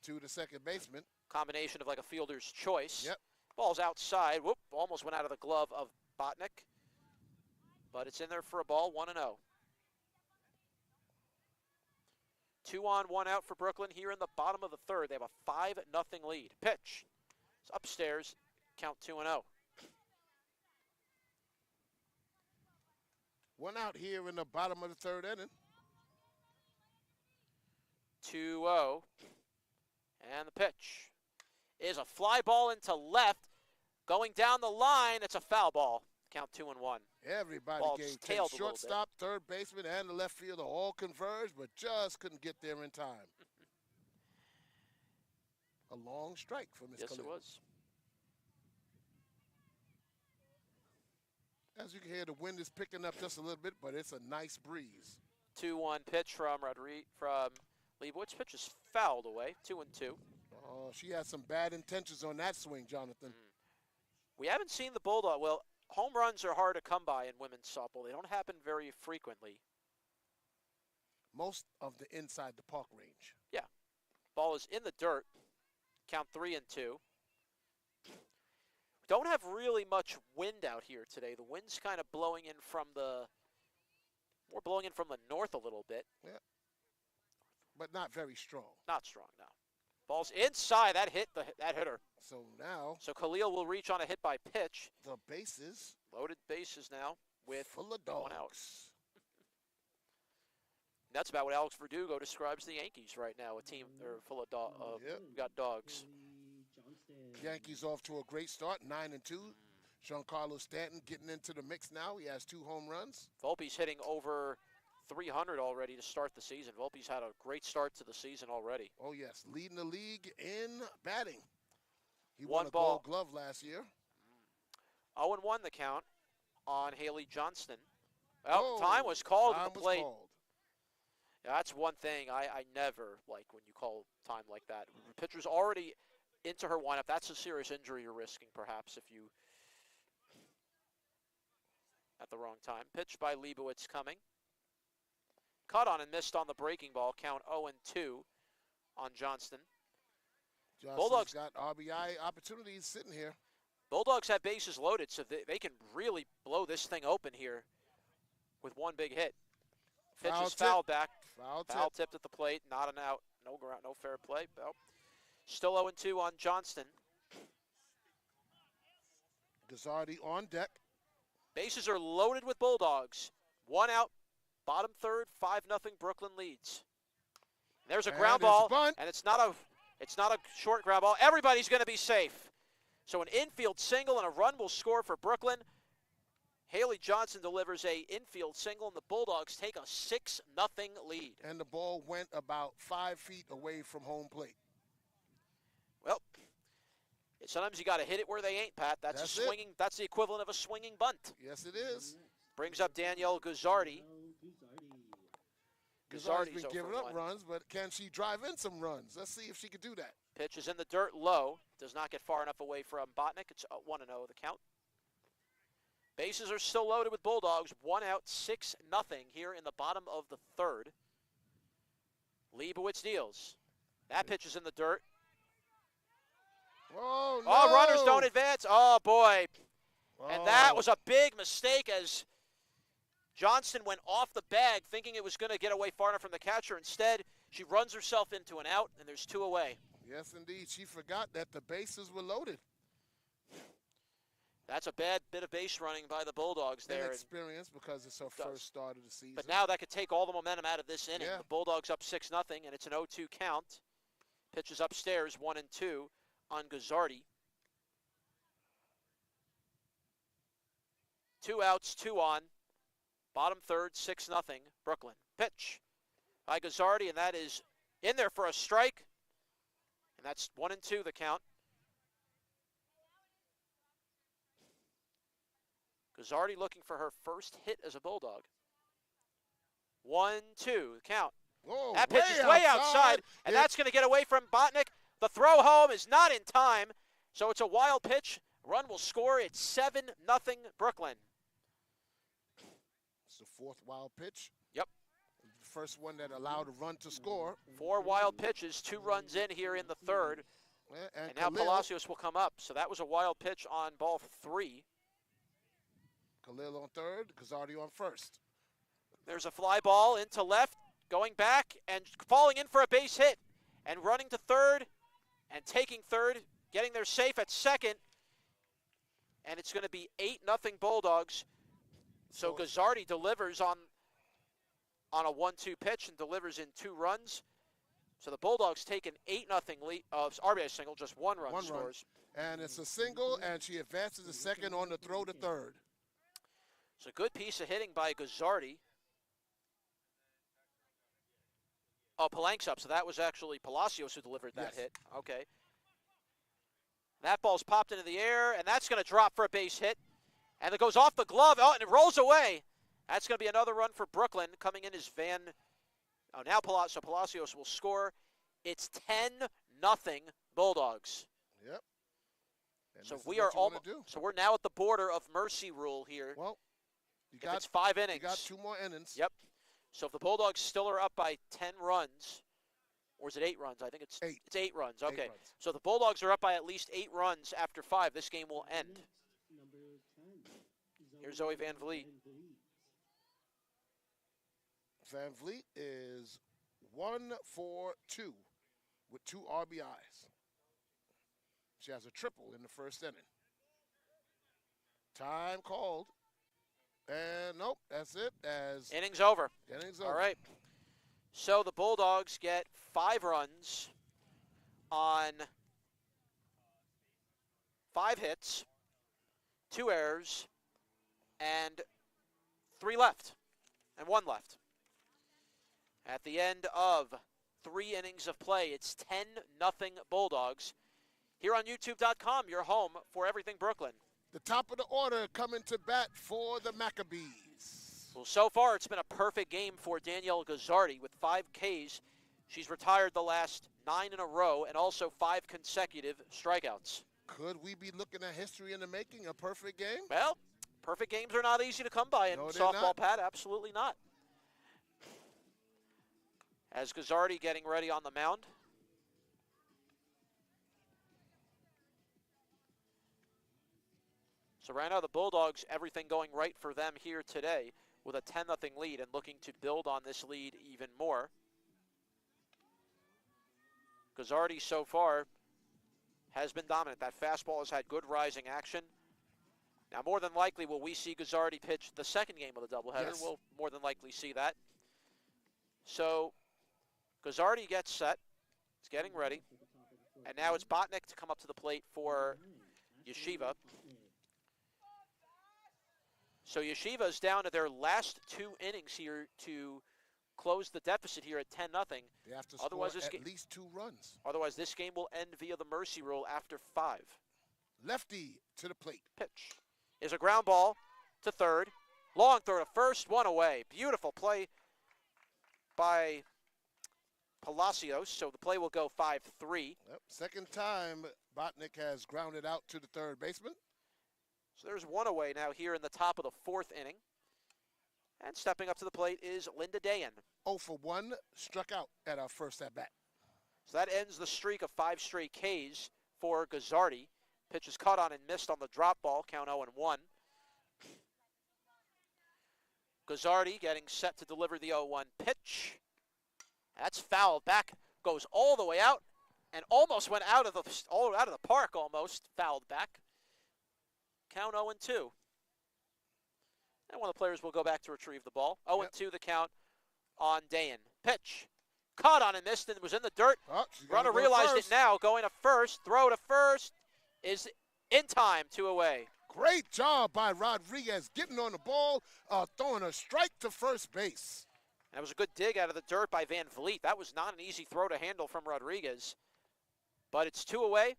to the second baseman. Combination of like a fielder's choice. Yep. Ball's outside. Whoop, almost went out of the glove of Botnick. But it's in there for a ball, 1-0. 2 on, 1 out for Brooklyn here in the bottom of the 3rd. They have a 5-0 lead. Pitch. It's upstairs. Count 2-0. 1 out here in the bottom of the 3rd inning. 2-0. And the pitch is a fly ball into left. Going down the line, it's a foul ball. Count 2-1. Everybody Ball gave just 10. tailed a little bit. Shortstop, third baseman, and the left fielder all converged, but just couldn't get there in time. A long strike for Miss Yes, Khalil. it was. As you can hear, the wind is picking up just a little bit, but it's a nice breeze. 2-1 pitch from Leibowitz. Pitch is fouled away. 2-2. Oh, she had some bad intentions on that swing, Jonathan. We haven't seen the Bulldog. Well, home runs are hard to come by in women's softball. They don't happen very frequently. Most of the inside the park range. Yeah. Ball is in the dirt. Count 3-2. Don't have really much wind out here today. The wind's kind of blowing in from the north a little bit. Yeah. But not very strong. Not strong, no. Ball's inside. That hit that hitter. So now. So Khalil will reach on a hit by pitch. The bases. Loaded bases now with full of dogs. 1 out. That's about what Alex Verdugo describes the Yankees right now. A team they're full of got dogs. Yankees off to a great start, 9-2. Giancarlo Stanton getting into the mix now. He has 2 home runs. Volpe's hitting over 300 already to start the season. Volpe's had a great start to the season already. Oh, yes. Leading the league in batting. He One won a ball. Gold Glove last year. 0-1 the count on Haley Johnston. Well, time was called at the plate. Yeah, that's one thing I never like when you call time like that. The pitcher's already into her windup. That's a serious injury you're risking, perhaps, if you at the wrong time. Pitch by Leibowitz coming. Caught on and missed on the breaking ball. Count 0-2 on Johnston. Johnston's Bulldogs got RBI opportunities sitting here. Bulldogs have bases loaded, so they can really blow this thing open here with one big hit. Pitch is fouled back. Foul tipped at the plate. Not an out. No ground. No fair play. Nope. Still 0-2 on Johnston. Gazzardi on deck. Bases are loaded with Bulldogs. 1 out. Bottom third. 5-0 Brooklyn leads. And there's a ground ball, and it's not a short ground ball. Everybody's going to be safe. So an infield single and a run will score for Brooklyn. Haley Johnson delivers a infield single, and the Bulldogs take a 6-0 lead. And the ball went about 5 feet away from home plate. Well, sometimes you got to hit it where they ain't, Pat. That's a swinging. That's the equivalent of a swinging bunt. Yes, it is. Brings up Danielle Gazzardi. Gazzardi's been giving up runs, but can she drive in some runs? Let's see if she can do that. Pitch is in the dirt low. Does not get far enough away from Botnick. It's 1-0 the count. Bases are still loaded with Bulldogs. 1 out, 6-0 here in the bottom of the third. Leibowitz deals. That pitch is in the dirt. Oh, no. Oh, runners don't advance. Oh, boy. Oh. And that was a big mistake as Johnston went off the bag thinking it was going to get away far enough from the catcher. Instead, she runs herself into an out, and there's 2 away. Yes, indeed. She forgot that the bases were loaded. That's a bad bit of base running by the Bulldogs there. Inexperience because it's her first start of the season. But now that could take all the momentum out of this inning. Yeah. The Bulldogs up 6-0, and it's an 0-2 count. Pitches upstairs, 1-2 on Gazzardi. 2 outs, 2 on. Bottom third, 6-0 Brooklyn. Pitch by Gazzardi, and that is in there for a strike. And that's 1-2 the count. Gazzardi looking for her first hit as a Bulldog. 1-2 count. Whoa, that pitch is way outside, and that's going to get away from Botnick. The throw home is not in time, so it's a wild pitch. Run will score. It's 7-0 Brooklyn. It's the 4th wild pitch. Yep. The first one that allowed a run to score. 4 wild pitches, 2 runs in here in the third. Yeah, and now Palacios will come up. So that was a wild pitch on ball 3. Khalil on third, Gazzardi on first. There's a fly ball into left, going back and falling in for a base hit. And running to third and taking third, getting there safe at second. And it's going to be 8-0 Bulldogs. So Gazzardi delivers on a 1-2 pitch and delivers in 2 runs. So the Bulldogs take an 8-0 lead. RBI single, just one run scores. And it's a single, and she advances to second on the throw to third. It's a good piece of hitting by Gazzardi. Oh, Palank's up, so that was actually Palacios who delivered that hit. Okay. That ball's popped into the air, and that's going to drop for a base hit. And it goes off the glove, and it rolls away. That's going to be another run for Brooklyn. Coming in is now Palacios will score. It's 10-0 Bulldogs. Yep. And so we're now at the border of mercy rule here. Well, it's 5 innings. You got 2 more innings. Yep. So if the Bulldogs still are up by 10 runs, or is it 8 runs? I think it's 8. It's 8 runs. Okay. 8 runs. So the Bulldogs are up by at least 8 runs after 5. This game will end. Here's Zoe Van Vliet. Van Vliet is 1 for 2 with 2 RBIs. She has a triple in the first inning. Time called. And nope, that's it. Innings over. Innings over. All right. So the Bulldogs get 5 runs on 5 hits, 2 errors, and 3 left, and 1 left. At the end of 3 innings of play, it's 10-0 Bulldogs. Here on YouTube.com, your home for everything Brooklyn. The top of the order coming to bat for the Maccabees. Well, so far it's been a perfect game for Danielle Gazzardi with 5 Ks. She's retired the last 9 in a row and also 5 consecutive strikeouts. Could we be looking at history in the making, a perfect game? Well, perfect games are not easy to come by in softball, Pat. Absolutely not. As Gazzardi getting ready on the mound. So right now the Bulldogs, everything going right for them here today with a 10-0 lead and looking to build on this lead even more. Gazzardi so far has been dominant. That fastball has had good rising action. Now more than likely will we see Gazzardi pitch the second game of the doubleheader. Yes. We'll more than likely see that. So Gazzardi gets set. It's getting ready. And now it's Botnick to come up to the plate for Yeshiva. So Yeshiva is down to their last 2 innings here to close the deficit here at 10-0. They have to score at least 2 runs. Otherwise, this game will end via the mercy rule after 5. Lefty to the plate. Pitch is a ground ball to third. Long throw to first, 1 away. Beautiful play by Palacios, so the play will go 5-3. Yep. Second time Botnick has grounded out to the third baseman. So there's 1 away now here in the top of the 4th inning. And stepping up to the plate is Linda Dayan. 0 for 1, struck out at our first at-bat. So that ends the streak of 5 straight Ks for Gazzardi. Pitch is caught on and missed on the drop ball, count 0-1. Gazzardi getting set to deliver the 0-1 pitch. That's fouled back, goes all the way out, and almost went out of the park almost, fouled back. Count 0-2. And one of the players will go back to retrieve the ball. 0-2 the count on Dayan. Pitch. Caught on and missed and was in the dirt. Runner realized it now. Going to first. Throw to first is in time. 2 away. Great job by Rodriguez getting on the ball, throwing a strike to first base. And it was a good dig out of the dirt by Van Vliet. That was not an easy throw to handle from Rodriguez. But it's 2 away.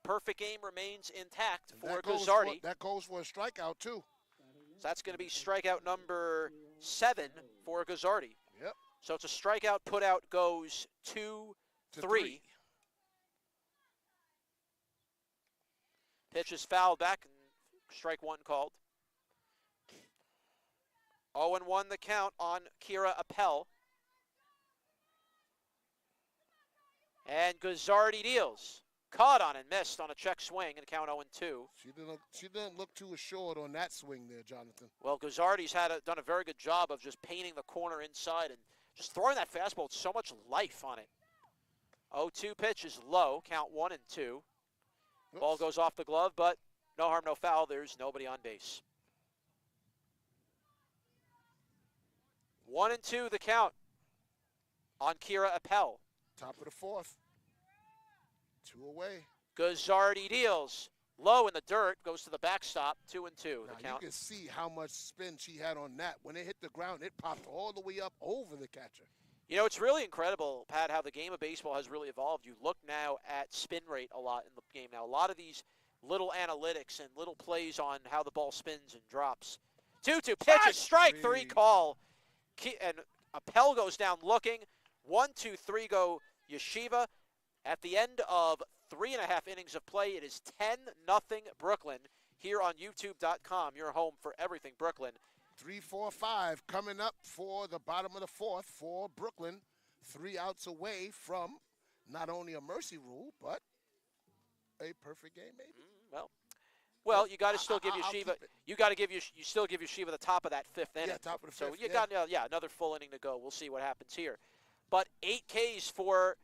Perfect game remains intact for Gazzardi. That goes for a strikeout, too. So that's going to be strikeout number 7 for Gazzardi. Yep. So it's a strikeout, put out goes 2-3. Pitch is fouled back, and strike 1 called. 0-1 the count on Kira Appel. And Gazzardi deals. Caught on and missed on a check swing and count 0-2. She didn't look too assured on that swing there, Jonathan. Well, Gazzardi's done a very good job of just painting the corner inside and just throwing that fastball with so much life on it. 0-2 pitch is low, count 1-2. Oops. Ball goes off the glove, but no harm, no foul. There's nobody on base. 1-2 the count on Kira Appel. Top of the fourth. 2 away. Guzzardi deals. Low in the dirt, goes to the backstop, 2-2. Now, The count. you can see how much spin she had on that. When it hit the ground, it popped all the way up over the catcher. You know, it's really incredible, Pat, how the game of baseball has really evolved. You look now at spin rate a lot in the game now. A lot of these little analytics and little plays on how the ball spins and drops. 2-2 pitches, strike 3 call. And Appel goes down looking. 1-2-3 go Yeshiva. At the end of 3.5 innings of play, it is 10-0 Brooklyn here on YouTube.com, your home for everything Brooklyn. 3-4-5 coming up for the bottom of the fourth for Brooklyn. 3 outs away from not only a mercy rule, but a perfect game, maybe. Well, you got to still give Yeshiva. You got to give you still give Yeshiva the top of that 5th inning. Yeah, top of the 5th. So you got another full inning to go. We'll see what happens here. But 8 Ks for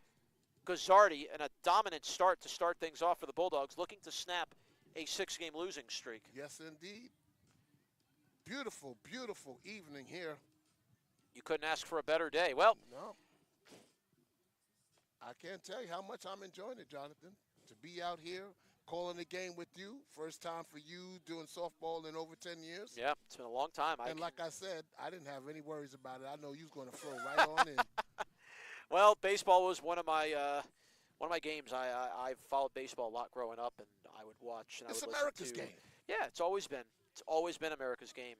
Guzzardi and a dominant start to start things off for the Bulldogs, looking to snap a 6-game losing streak. Yes, indeed. Beautiful, beautiful evening here. You couldn't ask for a better day. Well, no. I can't tell you how much I'm enjoying it, Jonathan, to be out here calling the game with you. First time for you doing softball in over 10 years. Yeah, it's been a long time. And like I said, I didn't have any worries about it. I know you was going to flow right on in. Well, baseball was one of my games. I followed baseball a lot growing up, and I would watch. And It's I would America's listen to, game. Yeah, it's always been America's game.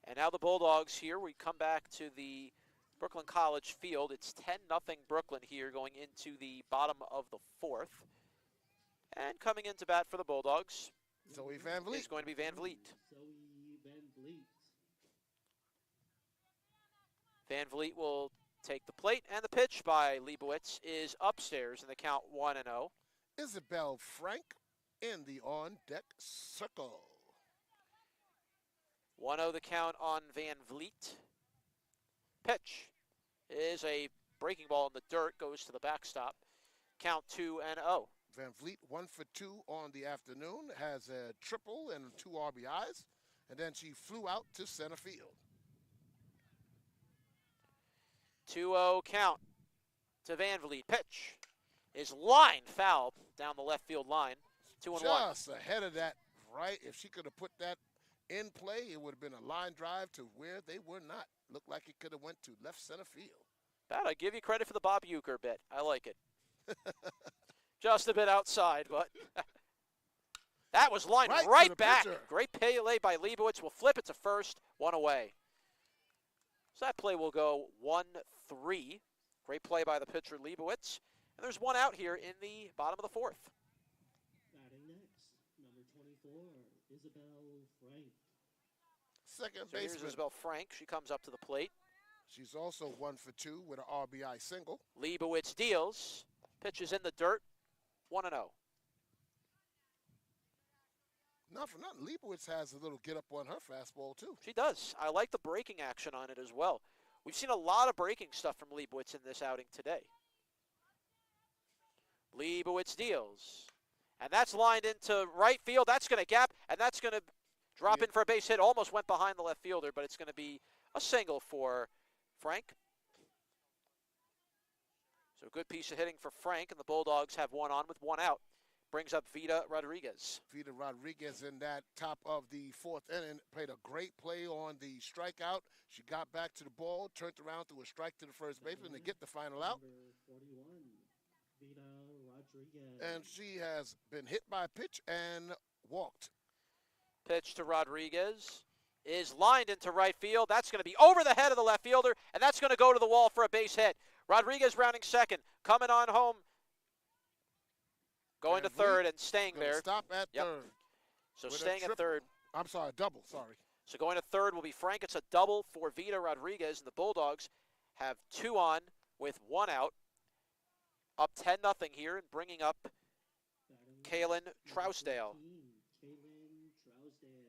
And now the Bulldogs here. We come back to the Brooklyn College field. It's 10-0 Brooklyn here going into the bottom of the 4th. And coming into bat for the Bulldogs Zoe Van Vliet. is going to be Van Vliet. Zoe Van Vliet. Van Vliet will take the plate, and the pitch by Leibowitz is upstairs in the count 1-0. Isabel Frank in the on-deck circle. 1-0 the count on Van Vliet. Pitch is a breaking ball in the dirt, goes to the backstop. Count 2-0. Van Vliet 1 for 2 on the afternoon, has a triple and 2 RBIs, and then she flew out to center field. 2-0 count to Van Vliet. Pitch is line foul down the left field line. 2-1. Just ahead of that, right? If she could have put that in play, it would have been a line drive to where they were not. Looked like it could have went to left center field. Pat, I give you credit for the Bob Uecker bit. I like it. Just a bit outside, but that was lined right back. Pitcher. Great play by Leibowitz. Will flip it to first. 1 away. So that play will go 1-3. Great play by the pitcher Leibowitz. And there's 1 out here in the bottom of the 4th. Batting next, number 24, Isabel Frank. Second So here's baseman. Isabel Frank. She comes up to the plate. She's also 1 for 2 with an RBI single. Leibowitz deals. Pitches in the dirt. 1-0. Not for nothing, Leibowitz has a little get up on her fastball too. She does. I like the breaking action on it as well. We've seen a lot of breaking stuff from Leibowitz in this outing today. Leibowitz deals. And that's lined into right field. That's going to gap, and that's going to drop in for a base hit. Almost went behind the left fielder, but it's going to be a single for Frank. So good piece of hitting for Frank, and the Bulldogs have 1 on with 1 out. Brings up Vida Rodriguez. Vida Rodriguez in that top of the 4th inning played a great play on the strikeout. She got back to the ball, turned around, threw a strike to the first baseman to get the final out. Number 41, Vida Rodriguez. And she has been hit by a pitch and walked. Pitch to Rodriguez is lined into right field. That's going to be over the head of the left fielder, and that's going to go to the wall for a base hit. Rodriguez rounding second, coming on home, going to third and staying there. Stop at third. So with a staying at triple. third. I'm sorry, double, sorry. So going to third will be Frank. It's a double for Vida Rodriguez, and the Bulldogs have 2 on with 1 out. Up 10-0 here and bringing up Kaylin Trousdale. Kaylin Trousdale.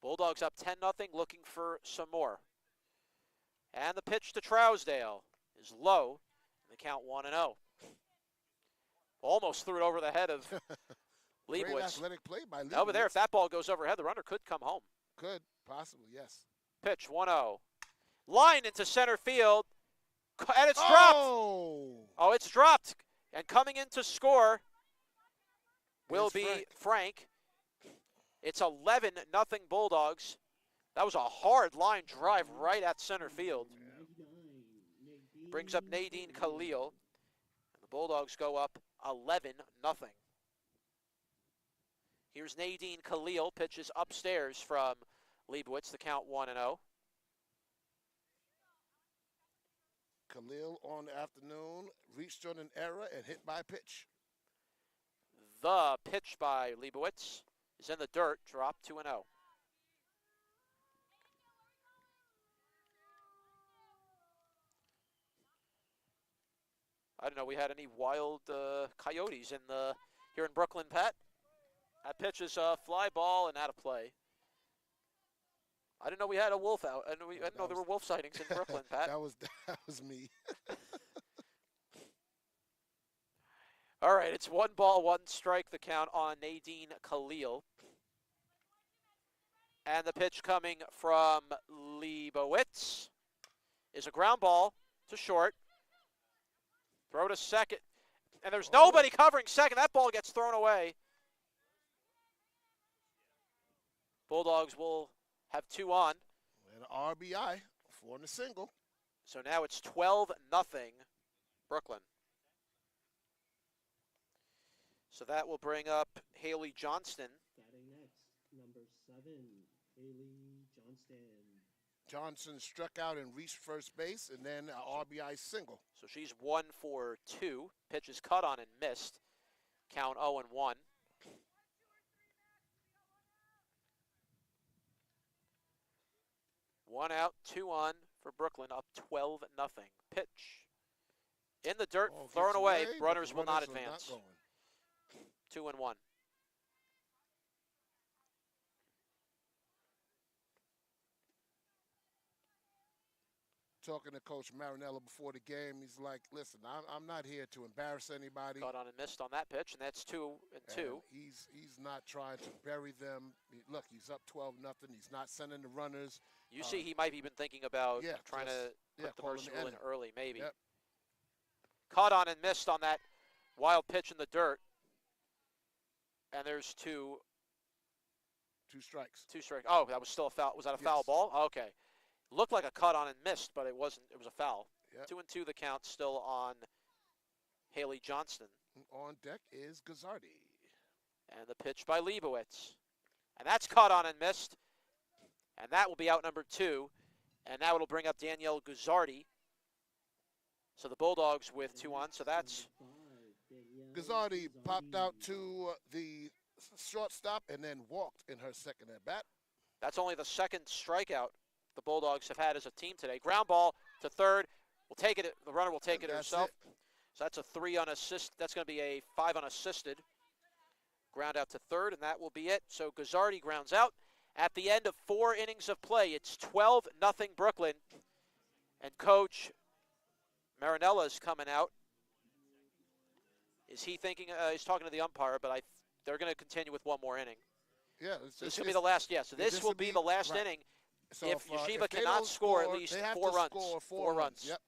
Bulldogs up 10-0, looking for some more. And the pitch to Trousdale is low. The count 1-0. Almost threw it over the head of Great Leibowitz. athletic play by Leibowitz. Over there, if that ball goes overhead, the runner could come home. Could, possibly, yes. Pitch 1-0. Line into center field. And it's dropped. Oh, it's dropped. And coming in to score will be Frank. It's 11-0 Bulldogs. That was a hard line drive right at center field. Brings up Nadine Khalil. And the Bulldogs go up 11-0. Here's Nadine Khalil. Pitches upstairs from Leibowitz. The count 1-0. Khalil on the afternoon, reached on an error and hit by a pitch. The pitch by Leibowitz is in the dirt, drop 2-0. I didn't know we had any wild coyotes here in Brooklyn, Pat. That pitch is a fly ball and out of play. I didn't know we had a wolf out. I didn't know there were wolf sightings in Brooklyn, Pat. that was me. All right, it's 1 ball, 1 strike, the count on Nadine Khalil. And the pitch coming from Leibowitz is a ground ball to short. Throw to second. And there's nobody covering second. That ball gets thrown away. Bulldogs will have 2 on. And an RBI for the single. So now it's 12-0 Brooklyn. So that will bring up Haley Johnston. Batting next, number 7, Haley Johnston. Johnson struck out and reached first base, and then an RBI single. So she's 1 for 2. Pitch is cut on and missed. Count 0-1. One out, 2 on for Brooklyn, up 12-0. Pitch in the dirt, thrown away. Runners will not advance. 2-1. Talking to Coach Marinello before the game, he's like, listen, I'm not here to embarrass anybody. Caught on and missed on that pitch, and that's 2-2. He's not trying to bury them. Look, he's up 12-0. He's not sending the runners. You see, he might have been thinking about trying to put the mercy rule in early, maybe. Yep. Caught on and missed on that wild pitch in the dirt. And there's 2 strikes. 2 strikes. Oh, that was still a foul. Was that a foul ball? Okay. Looked like a cut on and missed, but it wasn't. It was a foul. Yep. 2-2 the count, still on Haley Johnston. On deck is Gazzardi. And the pitch by Leibowitz. And that's caught on and missed. And that will be out number 2. And now it'll bring up Danielle Gazzardi. So the Bulldogs with 2 on. So that's... Gazzardi popped out to the shortstop and then walked in her second at-bat. That's only the second strikeout the Bulldogs have had as a team today. Ground ball to third. We'll take it. The runner will take it herself. So that's a 3 unassisted. That's going to be a 5 unassisted. Ground out to third, and that will be it. So Gazzardi grounds out. At the end of 4 innings of play, it's 12-0 Brooklyn. And Coach Marinella is coming out. Is he thinking? He's talking to the umpire, but they're going to continue with 1 more inning. Yeah, this is going to be the last. Yeah, so this will be the last inning. So if Yeshiva cannot score at least 4 runs. 4 runs. Yep.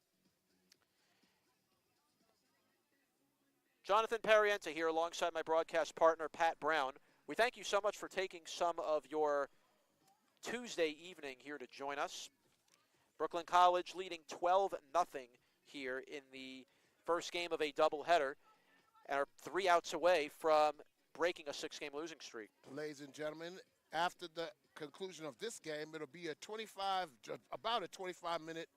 Jonathan Parienta here alongside my broadcast partner, Pat Brown. We thank you so much for taking some of your Tuesday evening here to join us. Brooklyn College leading 12-0 here in the first game of a doubleheader and are 3 outs away from breaking a 6-game losing streak. Ladies and gentlemen, after the conclusion of this game, it'll be about a 25-minute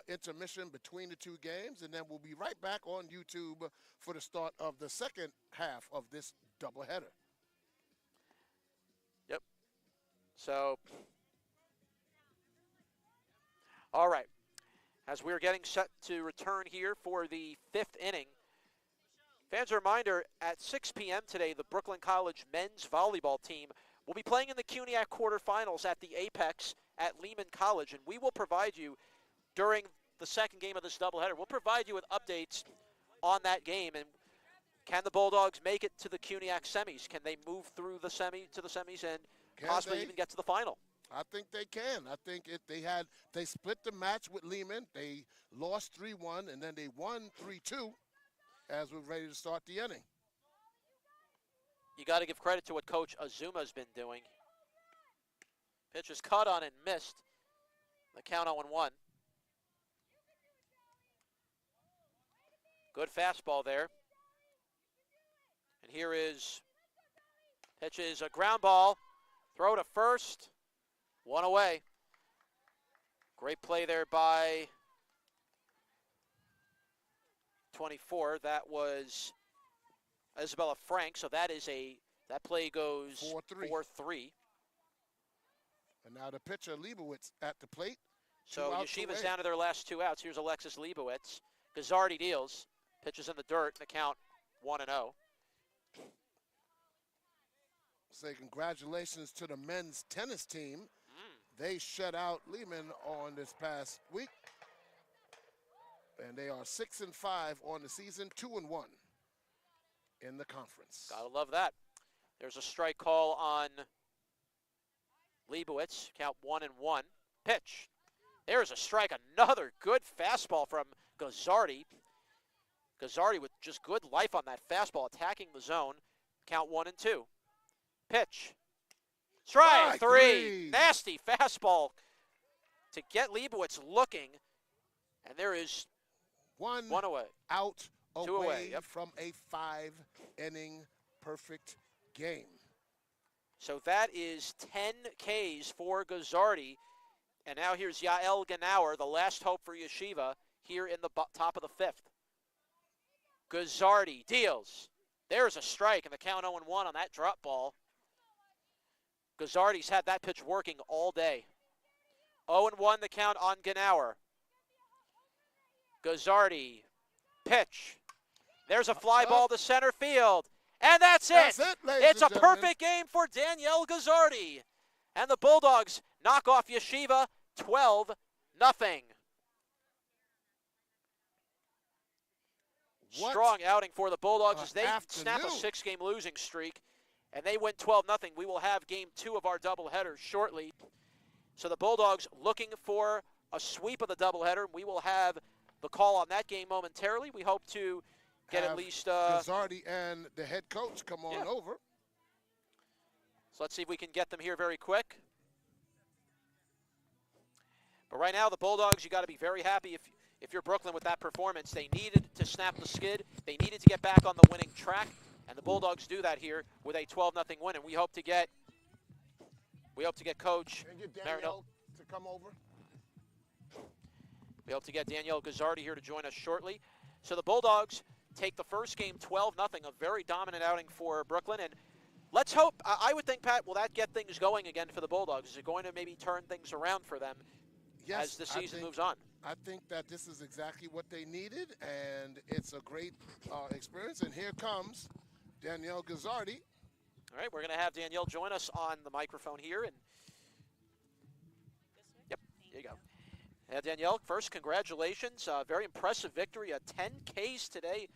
intermission between the 2 games, and then we'll be right back on YouTube for the start of the second half of this doubleheader. Yep. So, all right. As we're getting set to return here for the 5th inning, fans, a reminder, at 6 p.m. today, the Brooklyn College men's volleyball team will be playing in the CUNYAC quarterfinals at the Apex at Lehman College, and we will provide you during the second game of this doubleheader. We'll provide you with updates on that game, and can the Bulldogs make it to the CUNYAC semis? Can they move through the semis and possibly even get to the final? I think they can. I think they split the match with Lehman. They lost 3-1, and then they won 3-2 as we're ready to start the inning. You got to give credit to what Coach Azuma's been doing. Pitch is cut on and missed. The count 0-1. Good fastball there. And here is, pitch is a ground ball. Throw to first. One away. Great play there by 24. That was Isabella Frank. So that play goes 4-3. And now the pitcher, Leibowitz, at the plate. So Yeshiva's down to their last 2 outs. Here's Alexis Leibowitz. Gazzardi deals. Pitches in the dirt. The count 1-0. Say congratulations to the men's tennis team. They shut out Lehman on this past week. And they are 6-5 on the season, 2-1 in the conference. Gotta love that. There's a strike call on Leibowitz. Count 1-1. Pitch. There's a strike. Another good fastball from Gazzardi. Gazzardi with just good life on that fastball, attacking the zone. Count 1-2. Pitch. Strike 3. Nasty fastball to get Leibowitz looking. And there is one away. Out Two away. Yep. From a 5-inning perfect game. So that is 10 Ks for Gazzardi. And now here's Yael Ganauer, the last hope for Yeshiva, here in the top of the 5th. Gazzardi deals. There's a strike, and the count 0-1 on that drop ball. Gazzardi's had that pitch working all day. 0-1 the count on Ganauer. Gazzardi, pitch. There's a fly ball to center field. And that's it. It's a perfect game for Danielle Gazzardi. And the Bulldogs knock off Yeshiva 12-0. Strong outing for the Bulldogs as they snap a 6-game losing streak. And they win 12-0. We will have game 2 of our doubleheader shortly. So the Bulldogs looking for a sweep of the doubleheader. We will have the call on that game momentarily. We hope to get at least Gazzardi and the head coach come on over. So let's see if we can get them here very quick. But right now, the Bulldogs, you got to be very happy if you're Brooklyn with that performance. They needed to snap the skid. They needed to get back on the winning track. And the Bulldogs do that here with a 12-0 win, and we hope to get Coach Danielle to come over. We hope to get Danielle Gazzardi here to join us shortly. So the Bulldogs take the first game 12-0, a very dominant outing for Brooklyn, and let's hope. I would think, Pat, will that get things going again for the Bulldogs? Is it going to maybe turn things around for them as the season moves on? I think that this is exactly what they needed, and it's a great experience. And here comes Danielle Gazzardi. All right, we're going to have Danielle join us on the microphone here. And yep, there you go. Danielle, first, congratulations. Very impressive victory. 10 Ks today.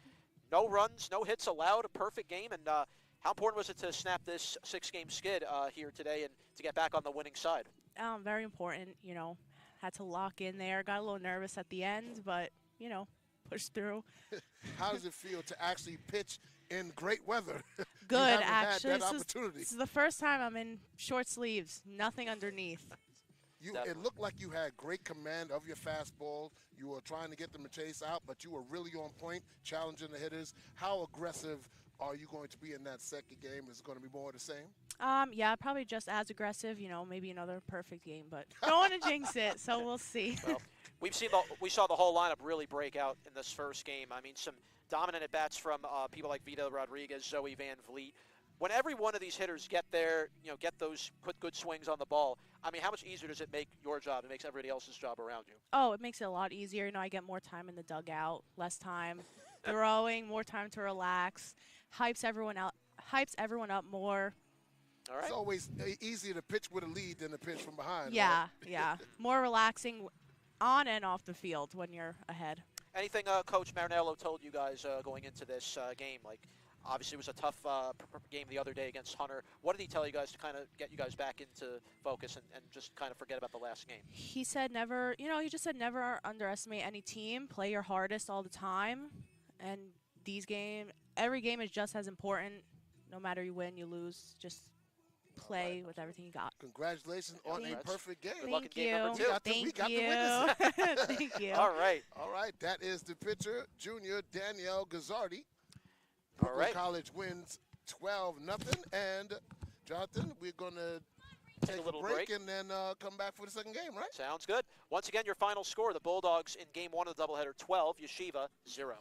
No runs, no hits allowed, a perfect game. And how important was it to snap this 6-game skid here today and to get back on the winning side? Very important, you know. Had to lock in there. Got a little nervous at the end, but, you know, pushed through. How does it feel to actually pitch in great weather? Good, actually. Had that opportunity. This is the first time I'm in short sleeves, nothing underneath. It looked like you had great command of your fastball. You were trying to get them to chase out, but you were really on point, challenging the hitters. How aggressive are you going to be in that second game? Is it going to be more of the same? Yeah, probably just as aggressive. You know, maybe another perfect game, but don't want to jinx it, so we'll see. Well, we saw the whole lineup really break out in this first game. I mean, some dominant at bats from people like Vita Rodriguez, Zoe Van Vliet. When every one of these hitters get put good swings on the ball, I mean, how much easier does it make your job? It makes everybody else's job around you. Oh, it makes it a lot easier. You know, I get more time in the dugout, less time throwing, more time to relax. Hypes everyone up more. All right. It's always easier to pitch with a lead than to pitch from behind. Yeah, right? yeah. More relaxing on and off the field when you're ahead. Anything Coach Marinello told you guys going into this game? Like, Obviously, it was a tough game the other day against Hunter. What did he tell you guys to kind of get you guys back into focus and just kind of forget about the last game? He said never, he just said never underestimate any team. Play your hardest all the time. And every game is just as important. No matter you win, you lose, just play with everything you got. Congratulations on a perfect game. Good luck in Thank game number you. 2. We got Thank the you. witness. Thank you. All right. All right, that is the pitcher, junior Danielle Gazzardi. All Brooklyn right. College wins 12-0. And Jonathan, we're going to take a little break break and then come back for the second game, right? Sounds good. Once again, your final score, the Bulldogs in game 1 of the doubleheader, 12, Yeshiva, 0.